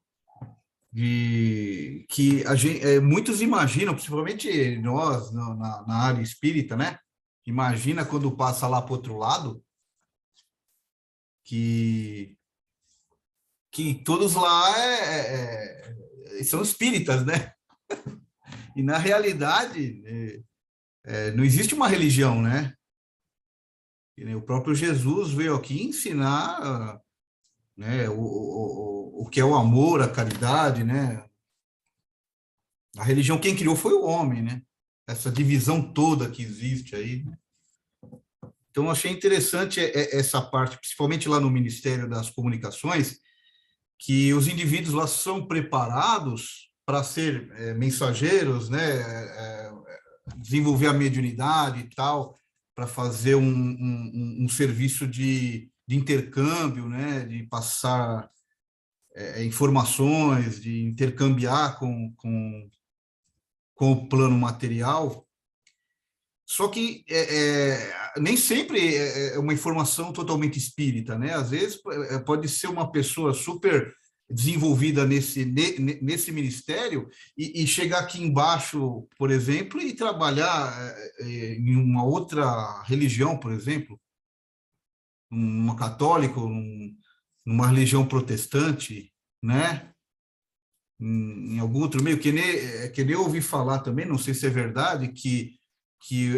de que a gente, muitos imaginam, principalmente nós, na área espírita, né, imagina quando passa lá para o outro lado, que todos lá são espíritas, né? E na realidade não existe uma religião, né? E, né, o próprio Jesus veio aqui ensinar, né, o que é o amor, a caridade, né? A religião quem criou foi o homem, né? Essa divisão toda que existe aí. Então, eu achei interessante essa parte, principalmente lá no Ministério das Comunicações, que os indivíduos lá são preparados para ser mensageiros, né? Desenvolver a mediunidade e tal, para fazer um serviço de intercâmbio, né? De passar informações, de intercambiar com o plano material. Só que nem sempre é uma informação totalmente espírita, né? Às vezes pode ser uma pessoa super desenvolvida nesse ministério e chegar aqui embaixo, por exemplo, e trabalhar em uma outra religião, por exemplo, uma católica, numa religião protestante, né? Em algum outro meio, que nem eu ouvi falar também, não sei se é verdade, que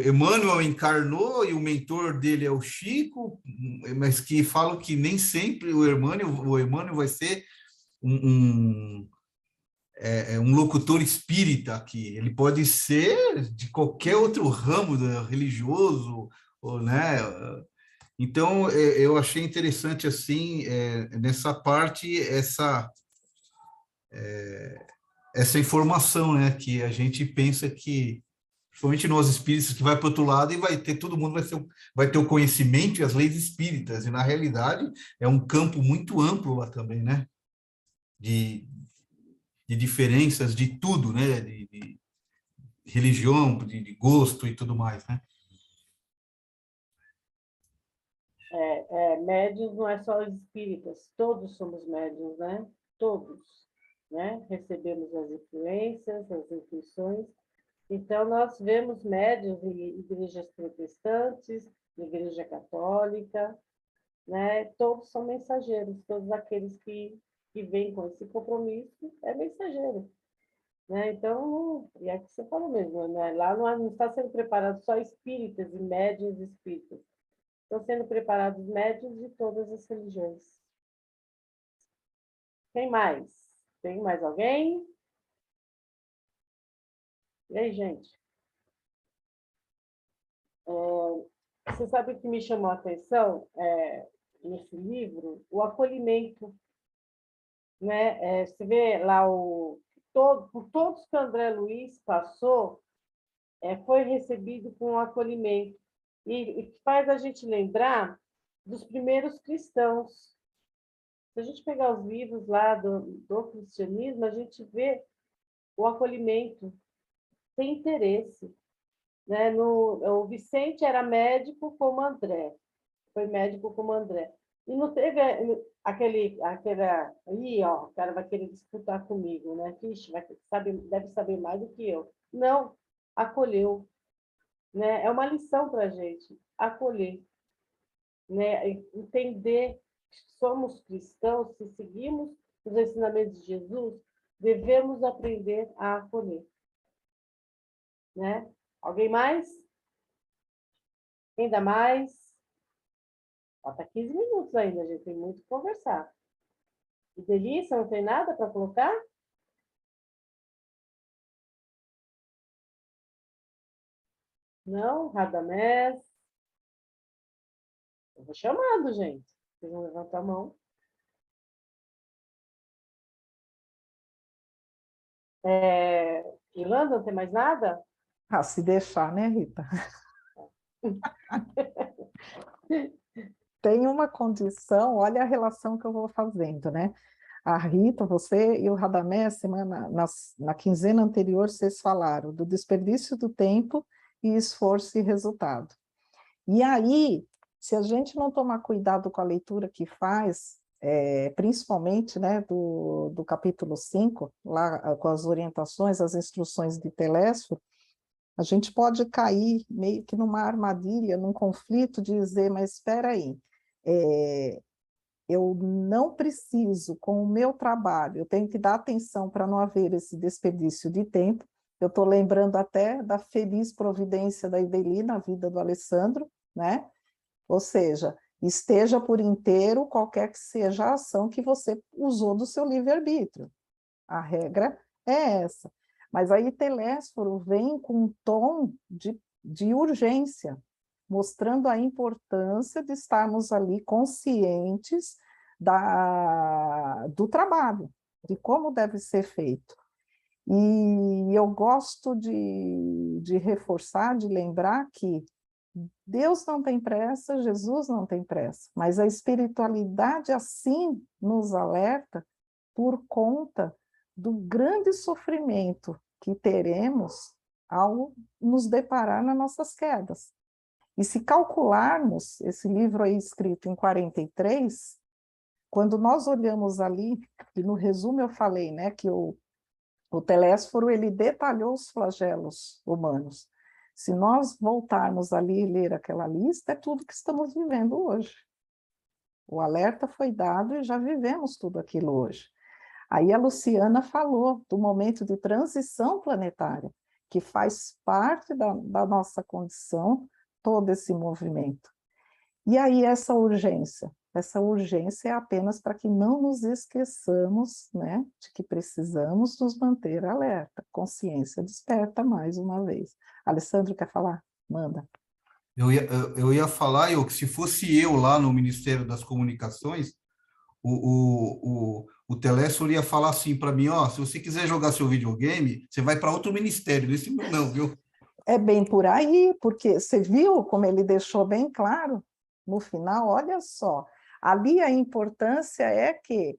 Emmanuel encarnou e o mentor dele é o Chico, mas que falam que nem sempre o Emmanuel vai ser um locutor espírita aqui. Ele pode ser de qualquer outro ramo religioso, ou, né? Então, eu achei interessante, assim, nessa parte, essa informação, né? Que a gente pensa que principalmente nós espíritas, que vai para o outro lado e todo mundo vai ter o conhecimento e as leis espíritas, e na realidade é um campo muito amplo lá também, né? De diferenças de tudo, né? De religião, de gosto e tudo mais, né? Médiuns não é só os espíritas, todos somos médiuns, né? Todos, né? Recebemos as influências, as intuições. Então, nós vemos médiuns em igrejas protestantes, igreja católica, né? Todos são mensageiros, todos aqueles que vêm com esse compromisso é mensageiro, né? Então, e é o que você falou mesmo, né? Lá não está sendo preparado só espíritas e médiuns espíritas, estão sendo preparados médiuns de todas as religiões. Quem mais? Tem mais alguém? E aí, gente? Você sabe o que me chamou a atenção nesse livro? O acolhimento, né? Você vê lá por todos que o André Luiz passou, foi recebido com um acolhimento. E faz a gente lembrar dos primeiros cristãos. Se a gente pegar os livros lá do cristianismo, a gente vê o acolhimento, tem interesse. Né? O Vicente era médico como André, foi médico como André. E não teve aquela aí, ó, o cara vai querer disputar comigo, né? Vixe, deve saber mais do que eu. Não, acolheu. Né? É uma lição para a gente, acolher. Né? Entender que somos cristãos, se seguimos os ensinamentos de Jesus, devemos aprender a acolher. Né? Alguém mais? Ainda mais? Falta 15 minutos ainda, a gente tem muito que conversar. E Delícia, não tem nada para colocar? Não? Radamés? Eu vou chamando, gente. Vocês vão levantar a mão. Irlanda, não tem mais nada? Ah, se deixar, né, Rita? Tem uma condição, olha a relação que eu vou fazendo, né? A Rita, você e o Radamés, na quinzena anterior, vocês falaram do desperdício do tempo e esforço e resultado. E aí, se a gente não tomar cuidado com a leitura que faz, principalmente, né, do capítulo 5, lá com as orientações, as instruções de Telésforo, a gente pode cair meio que numa armadilha, num conflito, de dizer, mas espera aí, eu não preciso, com o meu trabalho, eu tenho que dar atenção para não haver esse desperdício de tempo. Eu estou lembrando até da feliz providência da Ibeli na vida do Alessandro, né? Ou seja, esteja por inteiro qualquer que seja a ação que você usou do seu livre-arbítrio. A regra é essa. Mas aí Telésforo vem com um tom de urgência, mostrando a importância de estarmos ali conscientes do trabalho, de como deve ser feito. E eu gosto de reforçar, de lembrar que Deus não tem pressa, Jesus não tem pressa, mas a espiritualidade assim nos alerta por conta do grande sofrimento que teremos ao nos deparar nas nossas quedas. E se calcularmos, esse livro aí escrito em 43, quando nós olhamos ali, e no resumo eu falei, né, que o Telésforo, ele detalhou os flagelos humanos. Se nós voltarmos ali e ler aquela lista, é tudo que estamos vivendo hoje. O alerta foi dado e já vivemos tudo aquilo hoje. Aí a Luciana falou do momento de transição planetária, que faz parte da nossa condição, todo esse movimento. E aí essa urgência é apenas para que não nos esqueçamos, né, de que precisamos nos manter alerta, consciência desperta mais uma vez. Alessandro, quer falar? Manda. Eu ia falar, que se fosse eu lá no Ministério das Comunicações, o Telésforo ia falar assim para mim, ó, se você quiser jogar seu videogame, você vai para outro ministério, nesse meu não, viu? É bem por aí, porque você viu como ele deixou bem claro no final? Olha só, ali a importância é que,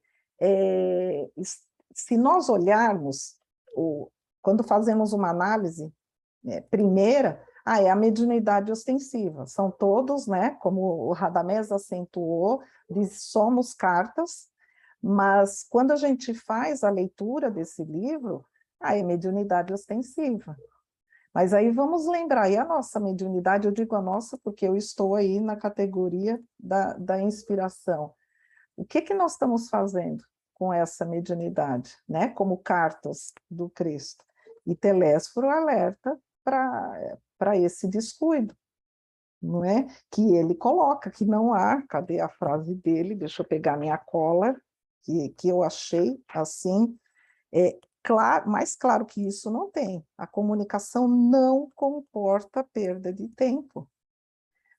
se nós olharmos, quando fazemos uma análise primeira, é a mediunidade ostensiva. São todos, né, como o Radamés acentuou, somos cartas, mas quando a gente faz a leitura desse livro, é mediunidade ostensiva. Mas aí vamos lembrar, e a nossa mediunidade, eu digo a nossa porque eu estou aí na categoria da inspiração. O que nós estamos fazendo com essa mediunidade, né? Como cartas do Cristo? E Telésforo alerta para esse descuido, não é? Que ele coloca, que não há, cadê a frase dele? Deixa eu pegar minha cola, que eu achei assim, mais claro que isso não tem. A comunicação não comporta perda de tempo.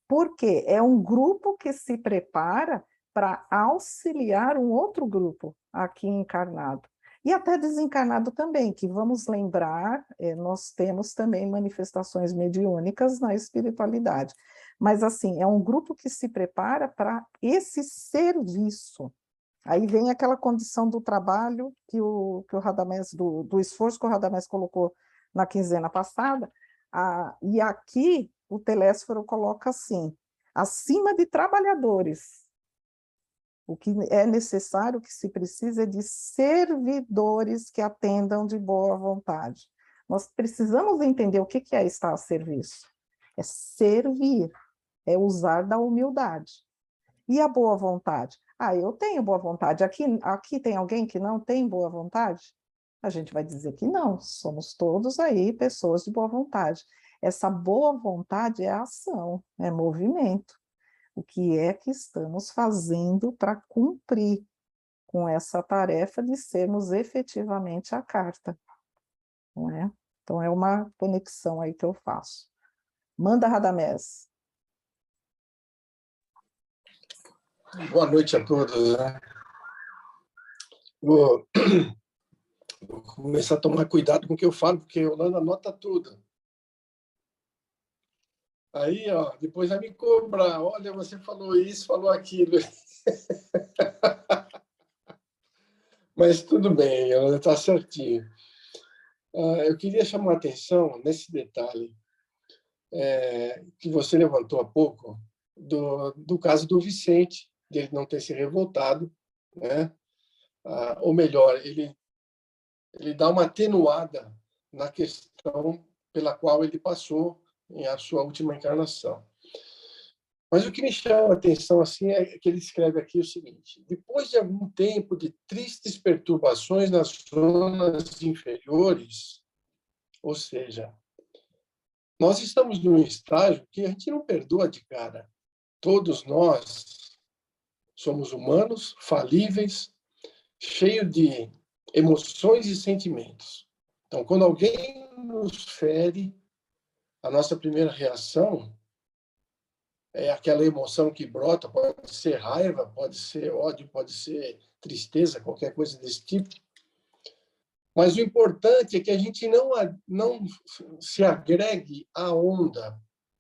Por quê? É um grupo que se prepara para auxiliar um outro grupo aqui encarnado. E até desencarnado também, que vamos lembrar, nós temos também manifestações mediúnicas na espiritualidade. Mas, assim, é um grupo que se prepara para esse serviço. Aí vem aquela condição do trabalho que o Radamés, do esforço que o Radamés colocou na quinzena passada, e aqui o Telésforo coloca assim, acima de trabalhadores, o que é necessário, o que se precisa é de servidores que atendam de boa vontade. Nós precisamos entender o que é estar a serviço. É servir, é usar da humildade. E a boa vontade? Eu tenho boa vontade. Aqui tem alguém que não tem boa vontade? A gente vai dizer que não, somos todos aí pessoas de boa vontade. Essa boa vontade é ação, é movimento. o que é que estamos fazendo para cumprir com essa tarefa de sermos efetivamente a carta, não é? Então, é uma conexão aí que eu faço. Manda, Radamés. Boa noite a todos, né? Vou começar a tomar cuidado com o que eu falo, porque a Yolanda anota tudo. Aí, ó, depois vai me cobrar. Olha, você falou isso, falou aquilo. Mas tudo bem, Yolanda está certinho. Eu queria chamar a atenção nesse detalhe que você levantou há pouco, do caso do Vicente, de ele não ter se revoltado, né? Ou melhor, ele dá uma atenuada na questão pela qual ele passou em a sua última encarnação. Mas o que me chama a atenção assim é que ele escreve aqui o seguinte: depois de algum tempo de tristes perturbações nas zonas inferiores, ou seja, nós estamos num estágio que a gente não perdoa de cara. Todos nós somos humanos, falíveis, cheios de emoções e sentimentos. Então, quando alguém nos fere, a nossa primeira reação é aquela emoção que brota, pode ser raiva, pode ser ódio, pode ser tristeza, qualquer coisa desse tipo. Mas o importante é que a gente não se agregue à onda,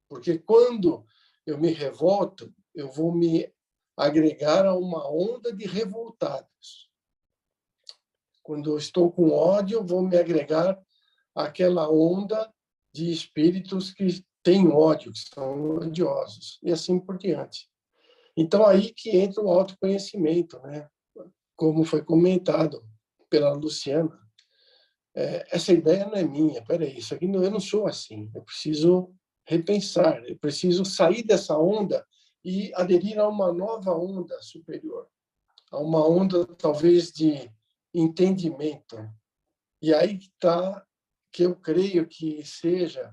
porque quando eu me revolto, eu vou me agregar a uma onda de revoltados. Quando eu estou com ódio, eu vou me agregar àquela onda de espíritos que têm ódio, que são odiosos, e assim por diante. Então, aí que entra o autoconhecimento, né? Como foi comentado pela Luciana. Essa ideia não é minha, peraí, isso aqui eu não sou assim, eu preciso repensar, eu preciso sair dessa onda e aderir a uma nova onda superior, a uma onda talvez de entendimento. E aí está que eu creio que seja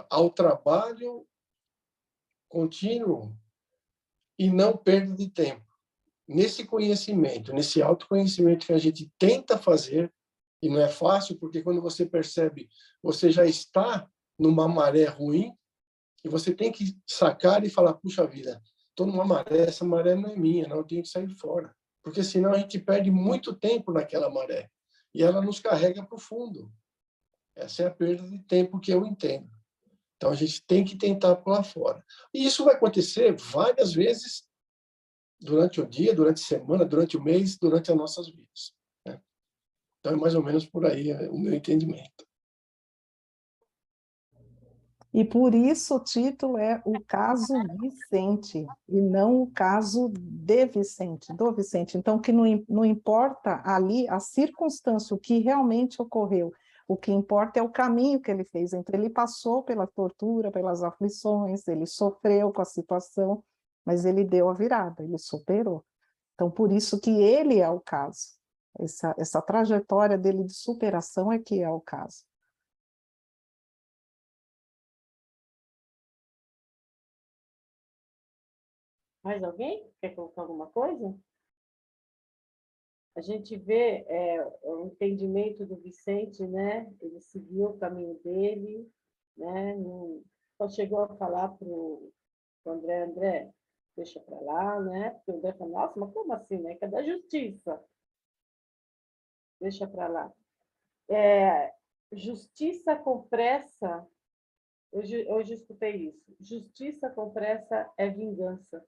ao trabalho contínuo e não perda de tempo. Nesse conhecimento, nesse autoconhecimento que a gente tenta fazer, e não é fácil, porque quando você percebe, você já está numa maré ruim, e você tem que sacar e falar, puxa vida, estou numa maré, essa maré não é minha, não, eu tenho que sair fora. Porque senão a gente perde muito tempo naquela maré, e ela nos carrega para o fundo. Essa é a perda de tempo que eu entendo. Então, a gente tem que tentar pular fora. E isso vai acontecer várias vezes durante o dia, durante a semana, durante o mês, durante as nossas vidas. Né? Então, é mais ou menos por aí o meu entendimento. E por isso o título é O Caso Vicente, e não o caso de Vicente, do Vicente. Então, que não importa ali a circunstância, o que realmente ocorreu. O que importa é o caminho que ele fez. Então, ele passou pela tortura, pelas aflições, ele sofreu com a situação, mas ele deu a virada, ele superou. Então, por isso que ele é o caso. Essa trajetória dele de superação é que é o caso. Mais alguém quer colocar alguma coisa? A gente vê o entendimento do Vicente, né? Ele seguiu o caminho dele, né? Só chegou a falar para o André, deixa para lá, né? Porque o André falou, nossa, mas como assim, né? Cadê a justiça? Deixa para lá. Justiça com pressa, hoje escutei isso, justiça com pressa é vingança.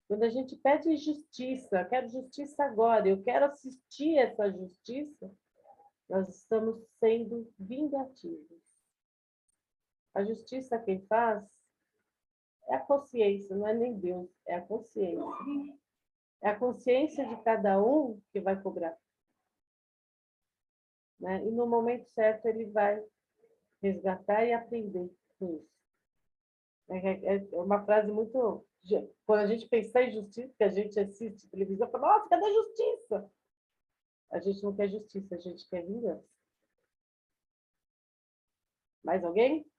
Quando a gente pede justiça, quero justiça agora, eu quero assistir essa justiça, nós estamos sendo vingativos. A justiça quem faz é a consciência, não é nem Deus, é a consciência. É a consciência de cada um que vai cobrar. Né? E no momento certo ele vai resgatar e aprender com isso. É uma frase muito... Quando a gente pensar em justiça, que a gente assiste televisão, fala, nossa, cadê a justiça? A gente não quer justiça, a gente quer vingança. Mais alguém?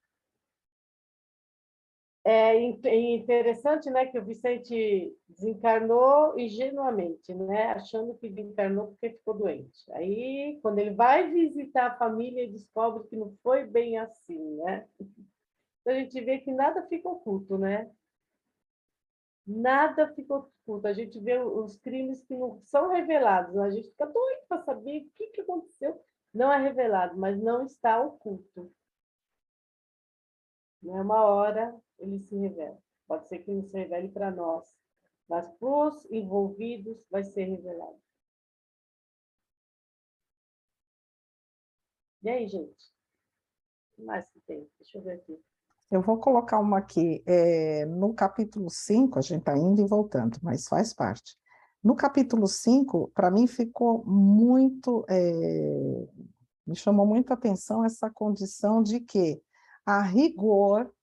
interessante, né, que o Vicente desencarnou ingenuamente, né, achando que desencarnou porque ficou doente. Aí, quando ele vai visitar a família, ele descobre que não foi bem assim, né? Então, a gente vê que nada fica oculto, né? Nada fica oculto. A gente vê os crimes que não são revelados. A gente fica doido para saber o que aconteceu. Não é revelado, mas não está oculto. Né? Uma hora ele se revela. Pode ser que não se revele para nós, mas para os envolvidos vai ser revelado. E aí, gente? O que mais que tem? Deixa eu ver aqui. Eu vou colocar uma aqui. No capítulo 5, a gente está indo e voltando, mas faz parte. No capítulo 5, para mim ficou muito... me chamou muita atenção essa condição de que, a rigor,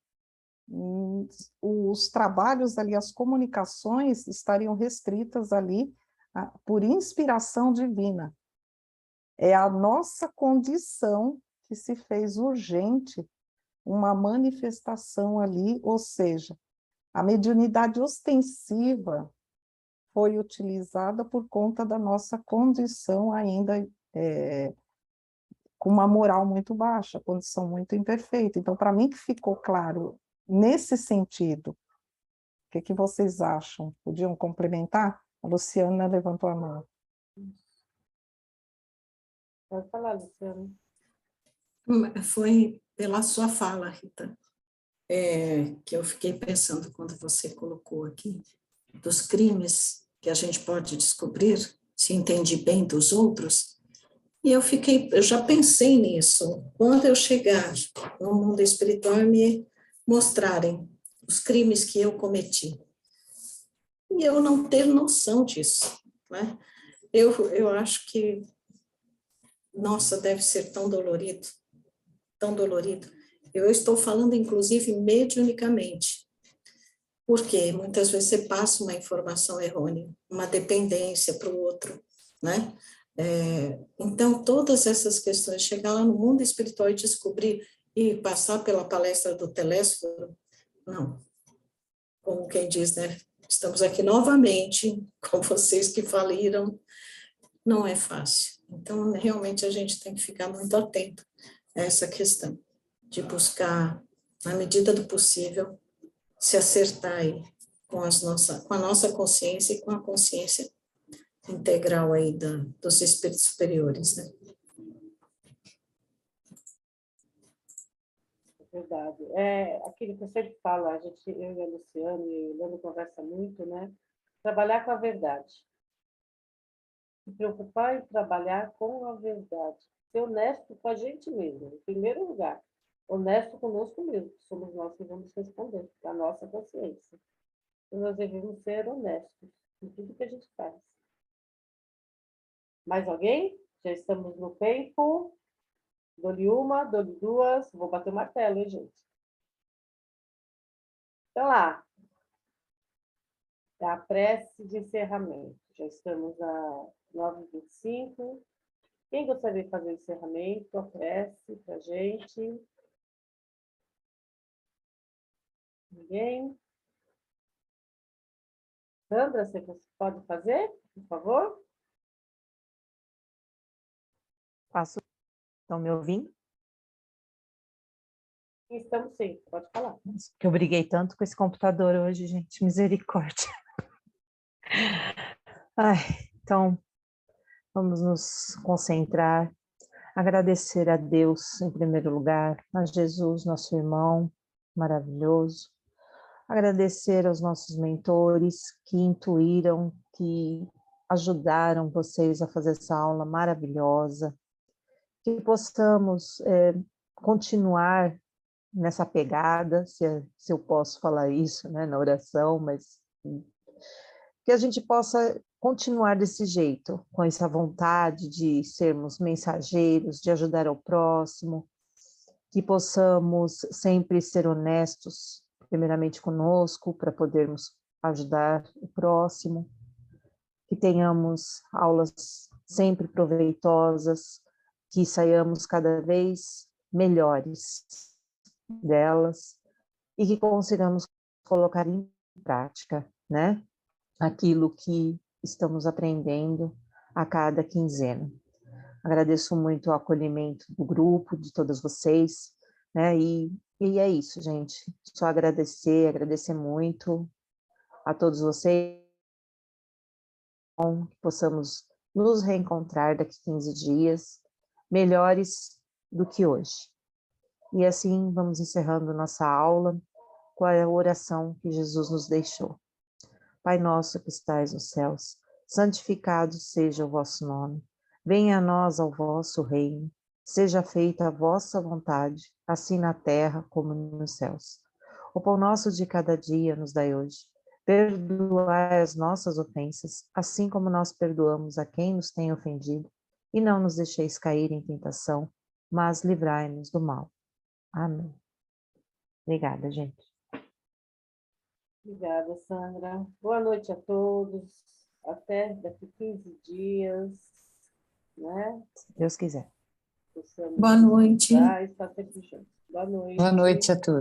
os trabalhos ali, as comunicações estariam restritas ali por inspiração divina. É a nossa condição que se fez urgente uma manifestação ali, ou seja, a mediunidade ostensiva foi utilizada por conta da nossa condição ainda com uma moral muito baixa, condição muito imperfeita. Então, para mim que ficou claro nesse sentido, o que vocês acham? Podiam complementar? A Luciana levantou a mão. Pode falar, Luciana. Foi pela sua fala, Rita, que eu fiquei pensando quando você colocou aqui, dos crimes que a gente pode descobrir, se entende bem dos outros, e eu já pensei nisso, quando eu chegar no mundo espiritual e me mostrarem os crimes que eu cometi, e eu não ter noção disso, né? Eu acho que, nossa, deve ser tão dolorido, tão dolorido. Eu estou falando, inclusive, mediunicamente, porque muitas vezes você passa uma informação errônea, uma dependência para o outro, né? Então, todas essas questões, chegar lá no mundo espiritual e descobrir, e passar pela palestra do Telésforo, não. Como quem diz, né? Estamos aqui novamente, com vocês que faliram, não é fácil. Então, realmente, a gente tem que ficar muito atento a essa questão, de buscar, na medida do possível, se acertar aí com a nossa consciência e com a consciência integral aí dos espíritos superiores, né? Verdade. Aquilo que eu sempre falo, eu e a Luciana e o Lando conversa muito, né? Trabalhar com a verdade. Se preocupar em trabalhar com a verdade. Ser honesto com a gente mesmo, em primeiro lugar. Honesto conosco mesmo, que somos nós que vamos responder, da nossa consciência. Então, nós devemos ser honestos em tudo que a gente faz. Mais alguém? Já estamos no tempo. Dou-lhe uma, dou-lhe duas. Vou bater o martelo, hein, gente? Então, lá. É a prece de encerramento. Já estamos a 9h25. Quem gostaria de fazer o encerramento, a prece para a gente? Ninguém? Sandra, você pode fazer, por favor? Faço. Estão me ouvindo? Estamos sim, pode falar. Que eu briguei tanto com esse computador hoje, gente, misericórdia. Ai, então, vamos nos concentrar, agradecer a Deus em primeiro lugar, a Jesus, nosso irmão maravilhoso, agradecer aos nossos mentores que intuíram, que ajudaram vocês a fazer essa aula maravilhosa, que possamos continuar nessa pegada, se eu posso falar isso, né, na oração, mas que a gente possa continuar desse jeito, com essa vontade de sermos mensageiros, de ajudar ao próximo, que possamos sempre ser honestos, primeiramente conosco, para podermos ajudar o próximo, que tenhamos aulas sempre proveitosas, que saiamos cada vez melhores delas, e que consigamos colocar em prática, né, aquilo que estamos aprendendo a cada quinzena. Agradeço muito o acolhimento do grupo, de todas vocês, né, e é isso, gente. Só agradecer muito a todos vocês, que possamos nos reencontrar daqui 15 dias, melhores do que hoje. E assim vamos encerrando nossa aula com a oração que Jesus nos deixou. Pai nosso que estais nos céus, santificado seja o vosso nome. Venha a nós o vosso reino. Seja feita a vossa vontade, assim na terra como nos céus. O pão nosso de cada dia nos dai hoje. Perdoai as nossas ofensas, assim como nós perdoamos a quem nos tem ofendido. E não nos deixeis cair em tentação, mas livrai-nos do mal. Amém. Obrigada, gente. Obrigada, Sandra. Boa noite a todos. Até daqui 15 dias, né? Se Deus quiser. Possamos Boa noite. estar sempre juntos. Boa noite. Boa noite a todos.